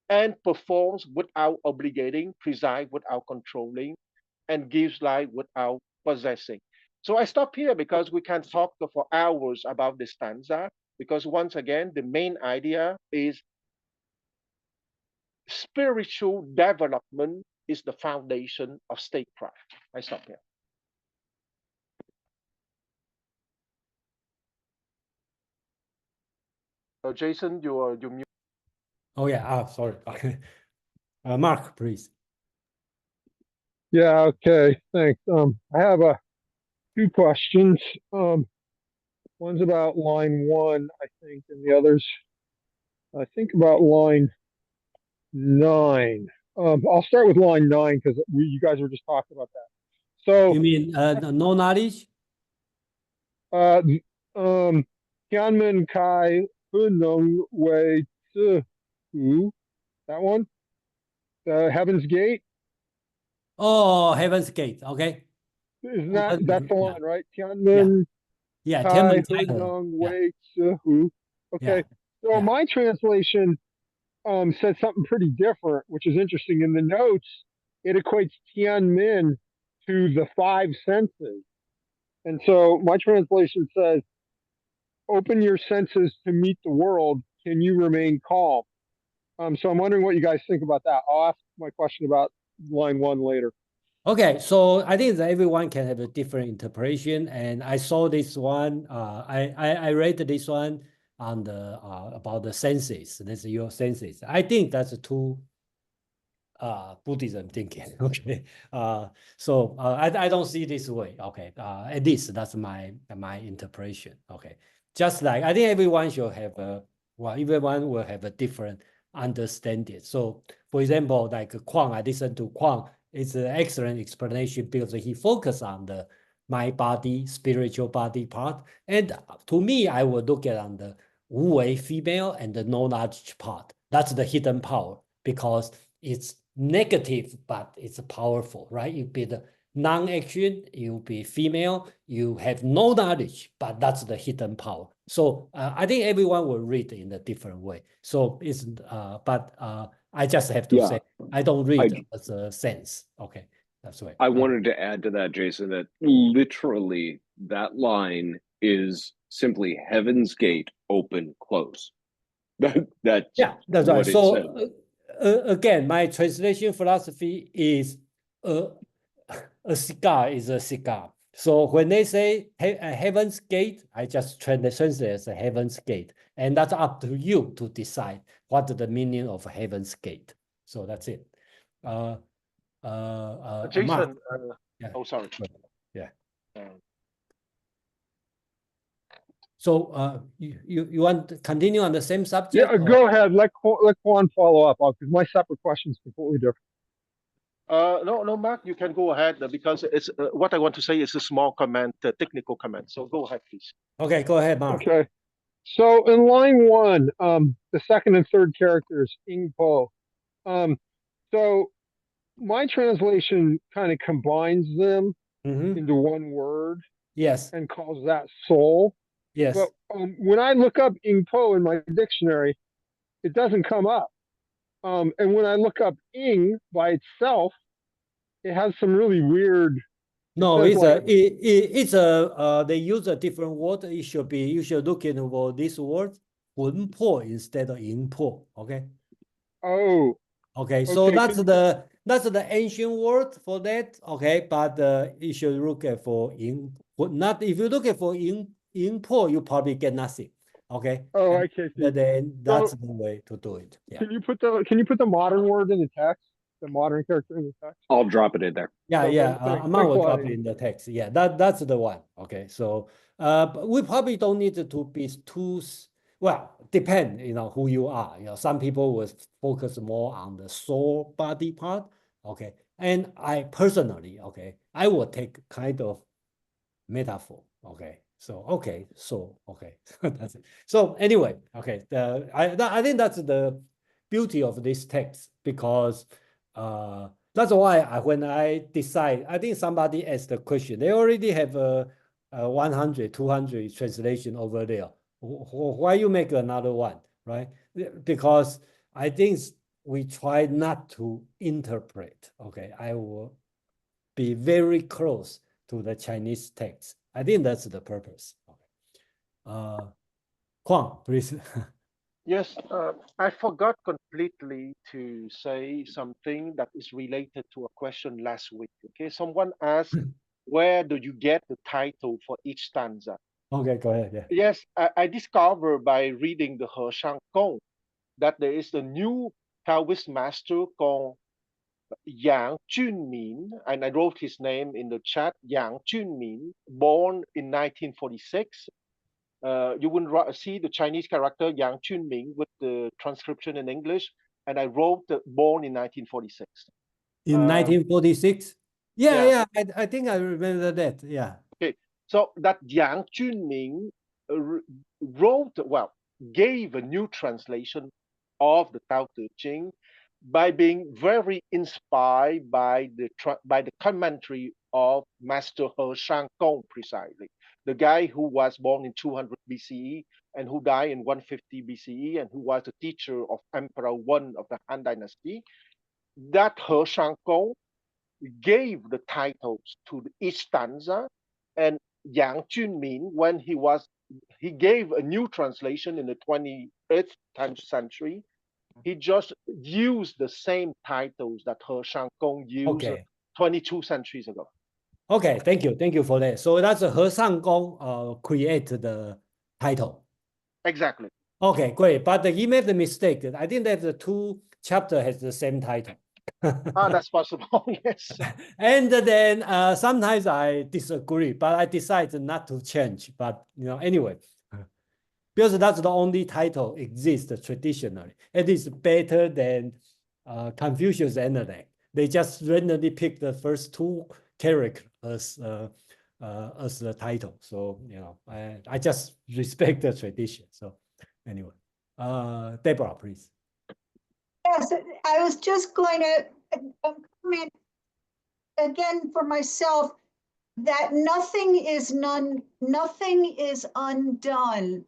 and performs without obligating, presides without controlling, and gives life without possessing. So I stop here because we can talk for hours about this stanza, because once again, the main idea is spiritual development is the foundation of statecraft. I stop here. Jason, you're mute. Oh yeah, sorry. Mark, please. Yeah, okay, thanks. I have two questions. One's about line 1, I think, and the other's, I think, about line 9. I'll start with line 9 because you guys were just talking about that. So You mean no knowledge? Tianmen Kai Hunong Wei Zi Hu, that one? The Heaven's Gate? Oh, Heaven's Gate. Okay. Isn't that's the Yeah. line, right? Tianmen Yeah, Kai Tianmen Cai He. Hunong Yeah. Wei Zi Hu. Okay. Yeah. So Yeah. my translation said something pretty different, which is interesting. In the notes, it equates Tianmin to the 5 senses. And so my translation says, open your senses to meet the world. Can you remain calm? So I'm wondering what you guys think about that. I'll ask my question about line 1 later. Okay, so I think that everyone can have a different interpretation, and I saw this one. I read this one on the about the senses. That's your senses. I think that's too Buddhism thinking. Okay, so I don't see this way. Okay, at least that's my interpretation. Okay, just like I think everyone should have everyone will have a different understanding. So, for example, like Kwang, I listened to Kwang. It's an excellent explanation because he focused on the mind body, spiritual body part. And to me, I would look at on the Wu Wei female and the no knowledge part. That's the hidden power because it's negative, but it's powerful, right? You be the non-action, you be female, you have no knowledge, but that's the hidden power. So I think everyone will read in a different way. So it's, but I just have to say, I don't read as a sense. Okay, that's right. I wanted to add to that, Jason, that literally that line is simply Heaven's Gate, open, close. That's yeah, that's what right. it So says. again, my translation philosophy is a cigar is a cigar. So when they say Heaven's Gate, I just translate as a Heaven's Gate. And that's up to you to decide what the meaning of Heaven's Gate. So that's it. Jason, Mark. Yeah. oh, sorry. Yeah. So you want to continue on the same subject? Yeah, go ahead. Let Quan follow up because my separate question is completely different. No, Mark, you can go ahead because it's what I want to say is a small comment, technical comment. So go ahead, please. Okay, go ahead, Mark. Okay. So in line 1, the second and third characters, Ing Po. So my translation kind of combines them into one word. Yes. And calls that soul. Yes. But when I look up Ing Po in my dictionary, it doesn't come up. And when I look up Ing by itself, it has some really weird. No, it's a they use a different word. It should be you should look into for this word 魂魄 instead of 营魄. Okay. Oh. Okay. So that's the ancient word for that. Okay, but you should look at for 营 not if you look at for 营魄, you probably get nothing. Okay. Oh, I can see. Then that's the way to do it. Yeah. Can you put the modern word in the text? The modern character in the text? I'll drop it in there. Yeah, okay, yeah. Amang will drop buddy. it in the text. Yeah, that's the one. Okay, so but we probably don't need to be too well. Depend, who you are. Some people will focus more on the soul body part. Okay, And I personally, okay, I will take kind of metaphor. Okay. So okay. That's it. So anyway, okay. I think that's the beauty of this text, because that's why when I decide, I think somebody asked the question. They already have a 100, 200 translation over there. Why you make another one, right? Because I think we try not to interpret. Okay, I will be very close to the Chinese text. I think that's the purpose. Huang, please. Yes, I forgot completely to say something that is related to a question last week. Okay, someone asked, where do you get the title for each stanza? Okay, go ahead. Yeah. Yes, I discovered by reading the He Shang Gong that there is a new Taoist master called Yang Junmin, and I wrote his name in the chat. Yang Junmin, born in 1946. You will see the Chinese character Yang Junming with the transcription in English, and I wrote born in 1946. In 1946? Yeah, yeah. I think I remember that. Yeah. Okay, so that Yang Junming wrote, well, gave a new translation of the Tao Te Ching by being very inspired by the commentary of Master He Shangkong, precisely the guy who was born in 200 BCE and who died in 150 BCE and who was the teacher of Emperor Wen of the Han Dynasty. That He Shangkong gave the titles to each stanza, and Yang Junmin, when he gave a new translation in the 20th century, he just used the same titles that He Shangkong used 22 centuries ago. Okay, thank you for that. So that's a He Shangkong create the title. Exactly. Okay, great. But he made the mistake. I think that the two chapter has the same title. That's possible. Yes. And then sometimes I disagree, but I decided not to change. But anyway, because that's the only title exists traditionally. It is better than Confucius Analect. They just randomly pick the first two characters as the title. So I just respect the tradition. So anyway, Deborah, please. Yes, I was just going to comment again for myself that nothing is undone.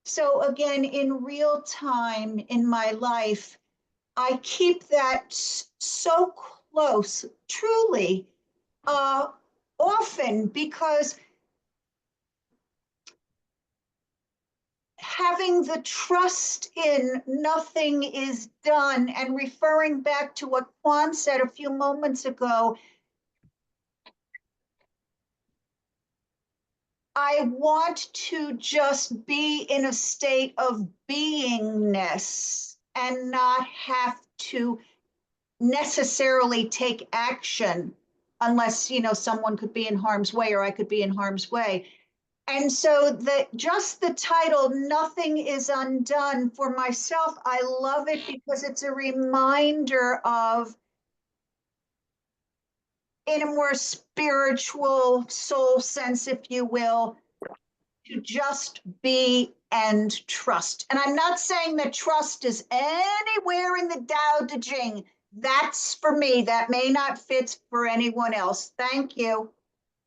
So again, in real time in my life, I keep that so close, truly, often, because having the trust in nothing is done, and referring back to what Quan said a few moments ago, I want to just be in a state of beingness and not have to necessarily take action unless, someone could be in harm's way or I could be in harm's way. And so just the title, Nothing is Undone, for myself, I love it because it's a reminder of, in a more spiritual soul sense, if you will, to just be and trust. And I'm not saying that trust is anywhere in the Dao De Jing. That's for me. That may not fit for anyone else. Thank you.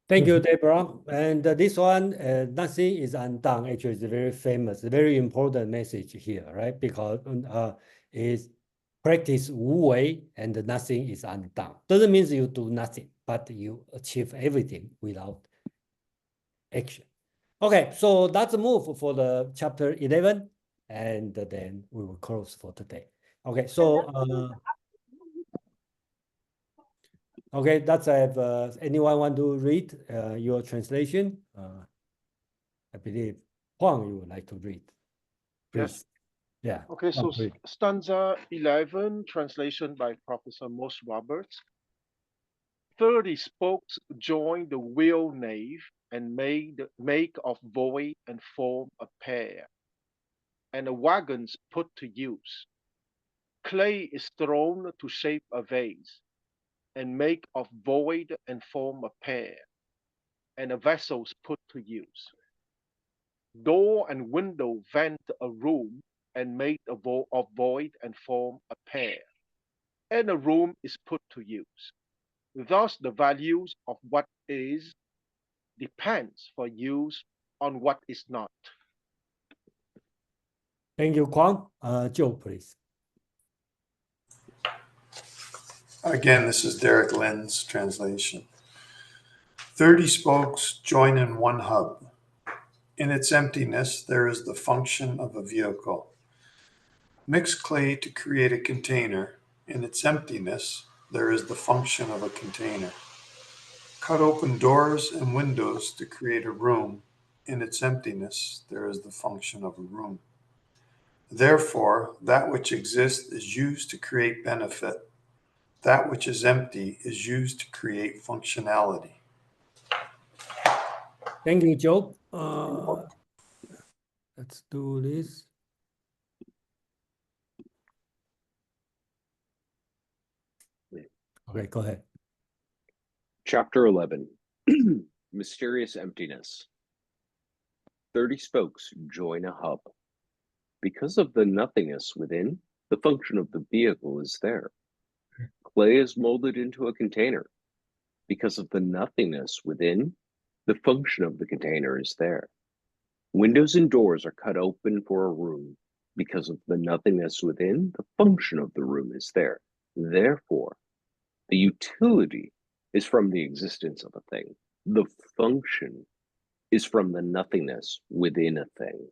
Thank you, Deborah. And this one, nothing is undone, actually is very famous, very important message here, right? Because it's practice Wu Wei and nothing is undone. Doesn't mean you do nothing, but you achieve everything without action. Okay, so that's a move for the chapter 11, and then we will close for today. Okay, so okay, that's anyone want to read your translation? I believe Huang, you would like to read. Please. Yes. Yeah. Okay, so stanza 11, translation by Professor Moss Roberts. 30 spokes join the wheel nave and make of void and form a pair, and the wagons put to use. Clay is thrown to shape a vase. and make of void and form a pair, and a vessel's put to use. Door and window vent a room and make of void and form a pair, and a room is put to use. Thus, the values of what is depends for use on what is not. Thank you, Kwang. Joe, please. Again, this is Derek Lynn's translation. 30 spokes join in one hub. In its emptiness, there is the function of a vehicle. Mix clay to create a container. In its emptiness, there is the function of a container. Cut open doors and windows to create a room. In its emptiness, there is the function of a room. Therefore, that which exists is used to create benefit. That which is empty is used to create functionality. Thank you, Joe. Let's do this. Okay, go ahead. Chapter 11. Mysterious Emptiness. 30 spokes join a hub. Because of the nothingness within, the function of the vehicle is there. Clay is molded into a container. Because of the nothingness within, the function of the container is there. Windows and doors are cut open for a room. Because of the nothingness within, the function of the room is there. Therefore, the utility is from the existence of a thing. The function is from the nothingness within a thing.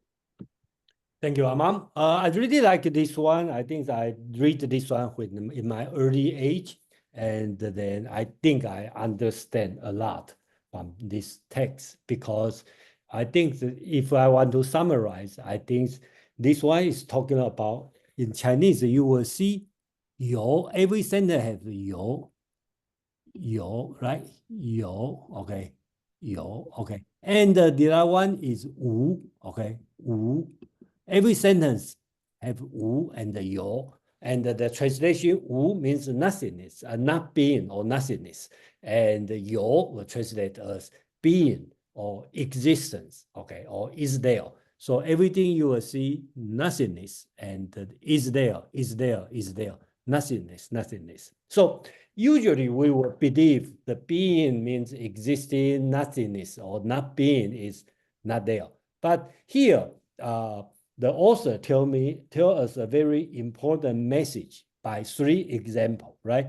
Thank you, Amam. I really like this one. I think I read this one when in my early age, and then I think I understand a lot from this text, because I think that if I want to summarize, I think this one is talking about, in Chinese, you will see 有, every sentence has 有, right? 有, okay. 有, okay. And the other one is 无, okay. 无. Every sentence have 无 and 有. And the translation 无 means nothingness, not being or nothingness. And 有 will translate as being or existence, okay, or is there. So everything you will see nothingness and is there, nothingness. So usually we will believe the being means existing, nothingness, or not being is not there. But here, the author tell us a very important message by 3 examples, right?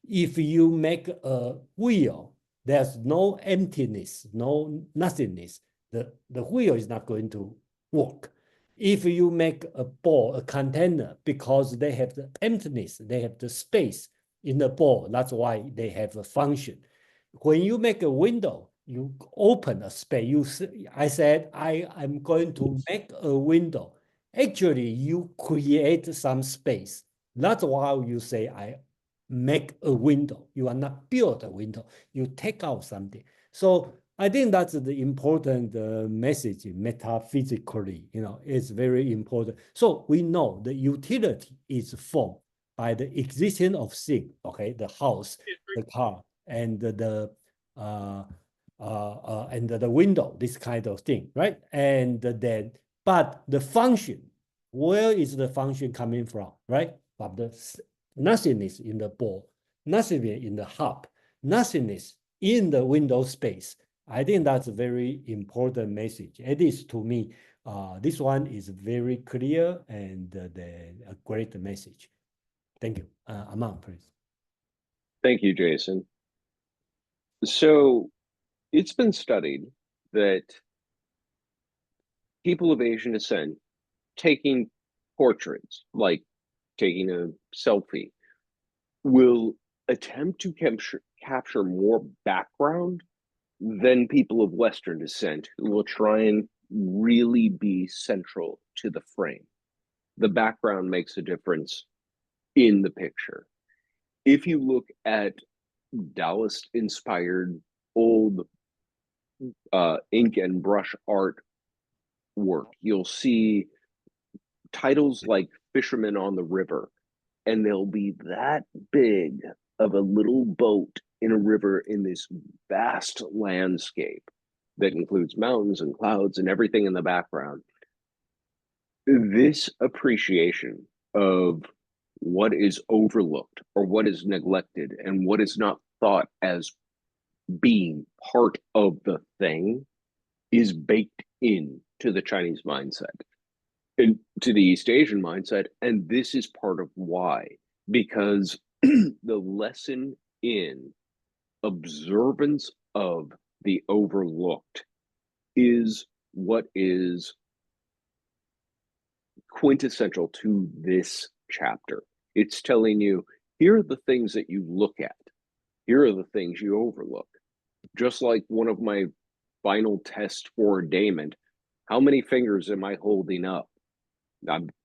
If you make a wheel, there's no emptiness, no nothingness. The wheel is not going to work. If you make a ball, a container, because they have the emptiness, they have the space in the ball, that's why they have a function. When you make a window, you open a space. I said, I'm going to make a window. Actually, you create some space. That's why you say, I make a window. You are not build a window. You take out something. So I think that's the important message metaphysically, it's very important. So we know the utility is formed by the existence of thing, okay, the house, the car, and the window, this kind of thing, right? And then, but the function, where is the function coming from, right? But the nothingness in the ball, nothingness in the hub, nothingness in the window space. I think that's a very important message. At least to me, this one is very clear and a great message. Thank you. Aman, please. Thank you, Jason. So it's been studied that people of Asian descent taking portraits, like taking a selfie, will attempt to capture more background than people of Western descent, who will try and really be central to the frame. The background makes a difference in the picture. If you look at Taoist-inspired old ink and brush art work, you'll see titles like Fisherman on the River, and they'll be that big of a little boat in a river in this vast landscape that includes mountains and clouds and everything in the background. This appreciation of what is overlooked or what is neglected and what is not thought as being part of the thing is baked in to the Chinese mindset and to the East Asian mindset. And this is part of why, because the lesson in observance of the overlooked is what is quintessential to this chapter. It's telling you, here are the things that you look at. Here are the things you overlook. Just like one of my final tests for ordainment, how many fingers am I holding up?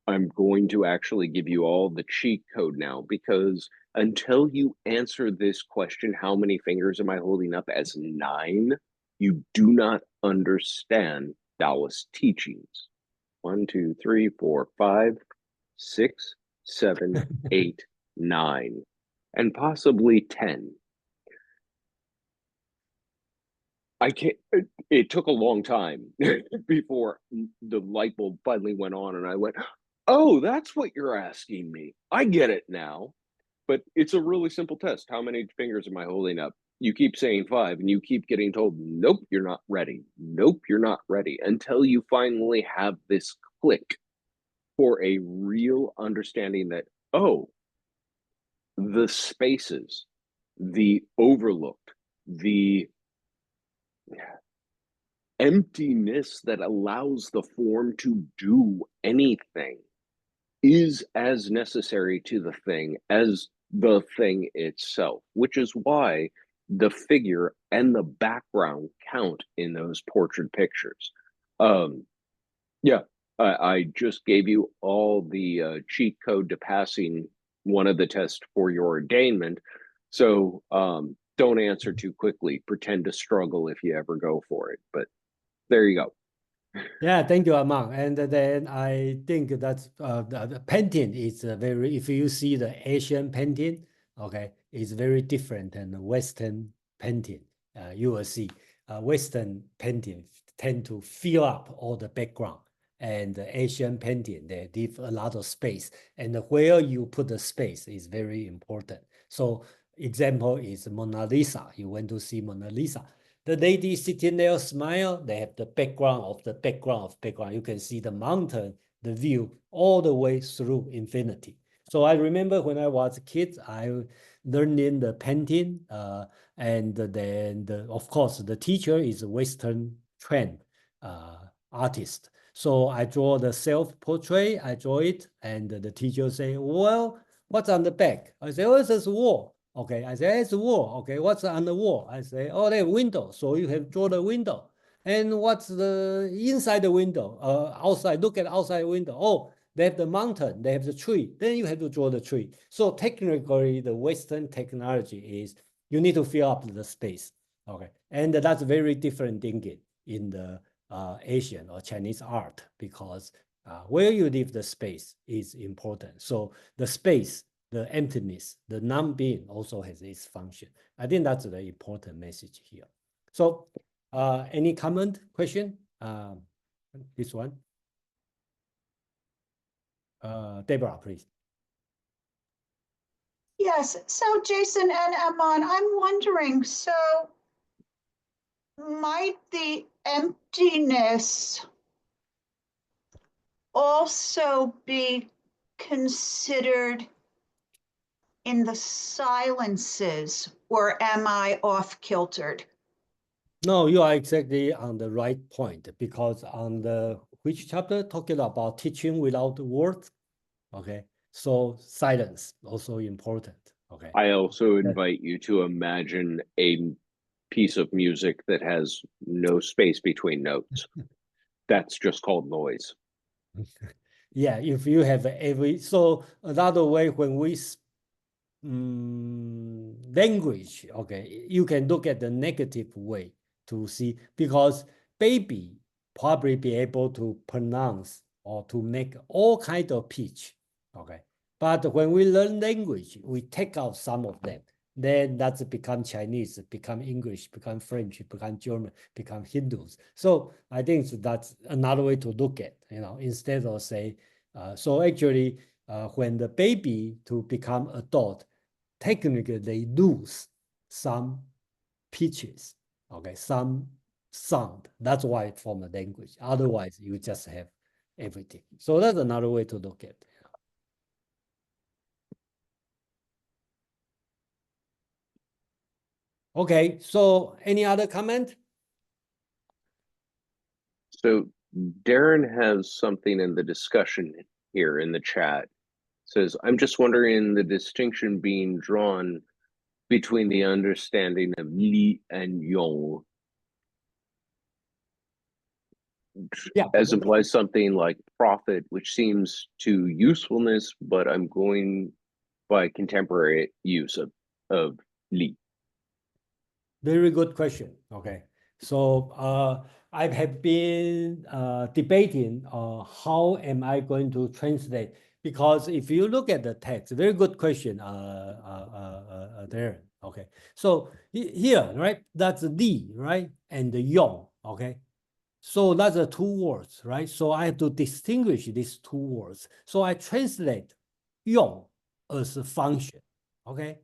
I'm going to actually give you all the cheat code now, because until you answer this question, how many fingers am I holding up, as 9, you do not understand Taoist teachings. 1, 2, 3, 4, 5, 6, 7, 8, 9, and possibly 10. It took a long time before the light bulb finally went on and I went, oh, that's what you're asking me. I get it now. But it's a really simple test. How many fingers am I holding up? You keep saying 5 and you keep getting told, nope, you're not ready. Nope, you're not ready, until you finally have this click for a real understanding that, oh, the spaces, the overlooked, the emptiness that allows the form to do anything is as necessary to the thing as the thing itself, which is why the figure and the background count in those portrait pictures. I just gave you all the cheat code to passing one of the tests for your ordainment. So don't answer too quickly. Pretend to struggle if you ever go for it. But there you go. Yeah, thank you, Amang. And then I think that's the painting is very, if you see the Asian painting, okay, it's very different than the Western painting. You will see Western painting tend to fill up all the background, and the Asian painting, they leave a lot of space. And where you put the space is very important. So example is Mona Lisa. You went to see Mona Lisa. The lady sitting there smile, they have the background of the background of background. You can see the mountain, the view all the way through infinity. So I remember when I was a kid, I learned in the painting, and then of course the teacher is a Western trained artist. So I draw the self-portrait, I draw it, and the teacher say, well, what's on the back? I say, oh, it's a wall. Okay, I say, it's a wall. Okay, what's on the wall? I say, oh, they have window. So you have draw the window. And what's the inside the window? Outside, look at outside window. Oh, they have the mountain, they have the tree. Then you have to draw the tree. So technically, the Western technology is you need to fill up the space. Okay, and that's very different thinking in the Asian or Chinese art, because where you leave the space is important. So the space, the emptiness, the non-being also has its function. I think that's the important message here. So any comment, question? This one. Deborah, please. Yes, so Jason and Aman, I'm wondering, so might the emptiness also be considered in the silences, or am I off-kiltered? No, you are exactly on the right point, because on the which chapter talking about teaching without words, okay? So silence also important, okay? I also invite you to imagine a piece of music that has no space between notes. That's just called noise. Yeah, if you have so another way, when we language, okay, you can look at the negative way to see, because baby probably be able to pronounce or to make all kind of pitch, okay? But when we learn language, we take out some of them. then that's become Chinese, become English, become French, become German, become Hindus. So I think that's another way to look at, instead of say, so actually when the baby to become adult, technically they lose some pitches, okay, some sound. That's why it forms a language. Otherwise, you just have everything. So that's another way to look at it. Okay, so any other comment? So Darren has something in the discussion here in the chat. Says, I'm just wondering the distinction being drawn between the understanding of Li and Yong, Yeah. as implies something like profit, which seems to usefulness, but I'm going by contemporary use of Li. Very good question. Okay. So I have been debating how am I going to translate, because if you look at the text, very good question there. Okay. So here, right, that's Li, right, and the Yong. Okay. So that's the two words, right? So I have to distinguish these two words. So I translate Yong as a function, okay,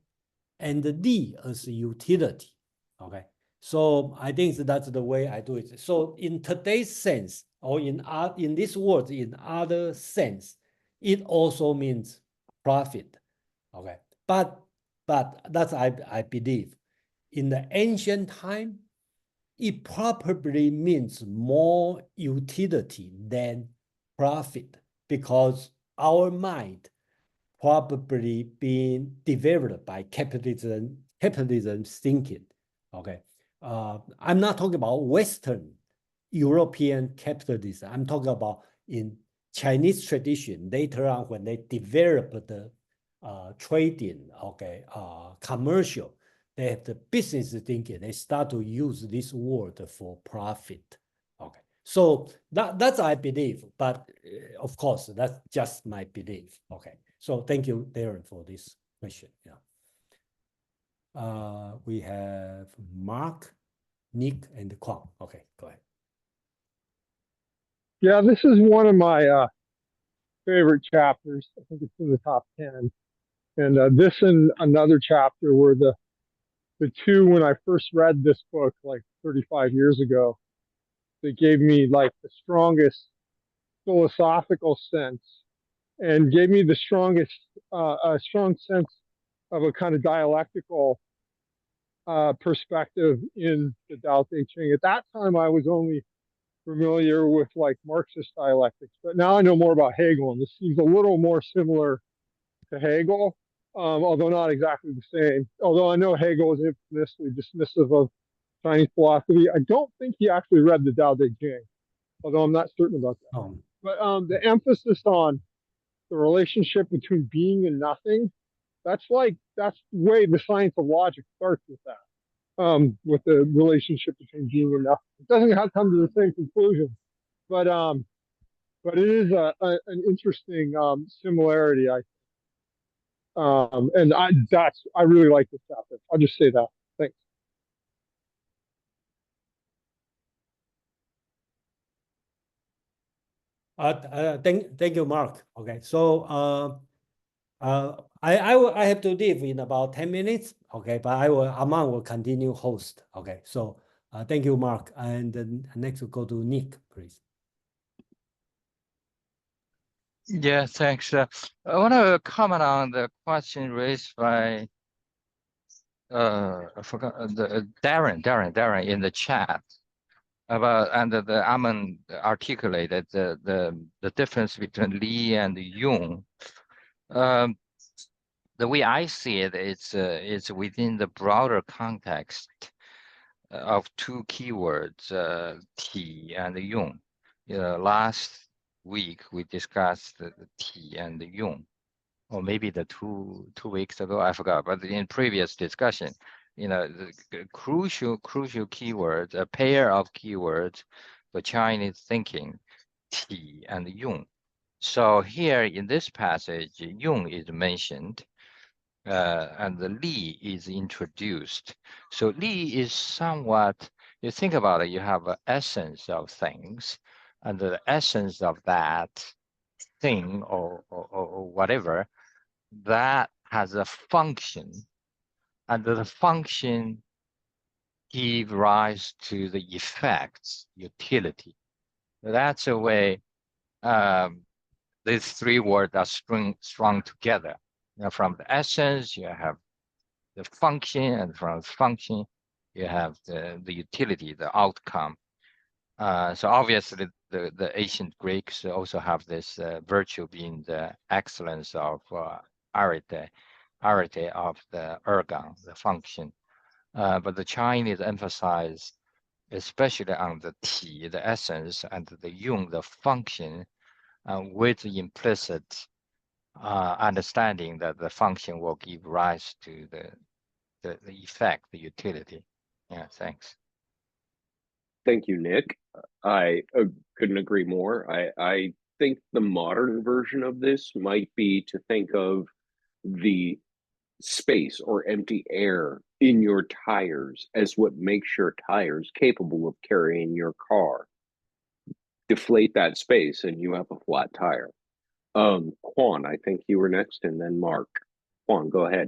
and Li as a utility. Okay, so I think that's the way I do it. So in today's sense, or in this word, in other sense, it also means profit. Okay, but that's I believe in the ancient time, it probably means more utility than profit, because our mind probably being developed by capitalism thinking. Okay, I'm not talking about Western European capitalism. I'm talking about in Chinese tradition. Later on, when they developed the trading, okay, commercial, they have the business thinking. They start to use this word for profit. Okay, so that's I believe, but of course that's just my belief. Okay. So thank you, Darren, for this question. Yeah. We have Mark, Nick, and Kwang. Okay, go ahead. Yeah, this is one of my favorite chapters. I think it's in the top 10. And this and another chapter were the two when I first read this book like 35 years ago. They gave me like the strongest philosophical sense and gave me the strongest, a strong sense of a kind of dialectical perspective in the Tao Te Ching. At that time, I was only familiar with like Marxist dialectics, but now I know more about Hegel, and this seems a little more similar to Hegel, although not exactly the same. Although I know Hegel is infamously dismissive of Chinese philosophy, I don't think he actually read the Dao De Jing, although I'm not certain about that. But the emphasis on the relationship between being and nothing, that's way the science of logic starts with that, with the relationship between being and nothing. It doesn't have to come to the same conclusion, but it is an interesting similarity, and I really like this chapter. I'll just say that. Thanks. Thank you, Mark. Okay, so I have to leave in about 10 minutes. Okay, but Aman will continue host. Okay, so thank you, Mark. And then next we'll go to Nick, please. Yeah, thanks. I want to comment on the question raised by I forgot Darren in the chat about, and the Aman articulated the difference between Li and Jung. The way I see it, it's within the broader context of two keywords, Ti and Jung. Last week we discussed the Ti and Jung, or maybe the two weeks ago, I forgot. But in previous discussion, the crucial keywords, a pair of keywords for Chinese thinking, Ti and Jung. So here in this passage, Jung is mentioned. and the li is introduced. So li is somewhat, you think about it, you have an essence of things, and the essence of that thing or whatever, that has a function, and the function give rise to the effects, utility. That's a way these three words are strung together. From the essence, you have the function, and from the function, you have the utility, the outcome. So obviously, the ancient Greeks also have this virtue being the excellence of arete of the ergon, the function. But the Chinese emphasize, especially on the ti, the essence, and the yung, the function, with the implicit understanding that the function will give rise to the effect, the utility. Yeah, thanks. Thank you, Nick. I couldn't agree more. I think the modern version of this might be to think of the space or empty air in your tires as what makes your tires capable of carrying your car. Deflate that space and you have a flat tire. Quan, I think you were next, and then Mark. Quan, go ahead.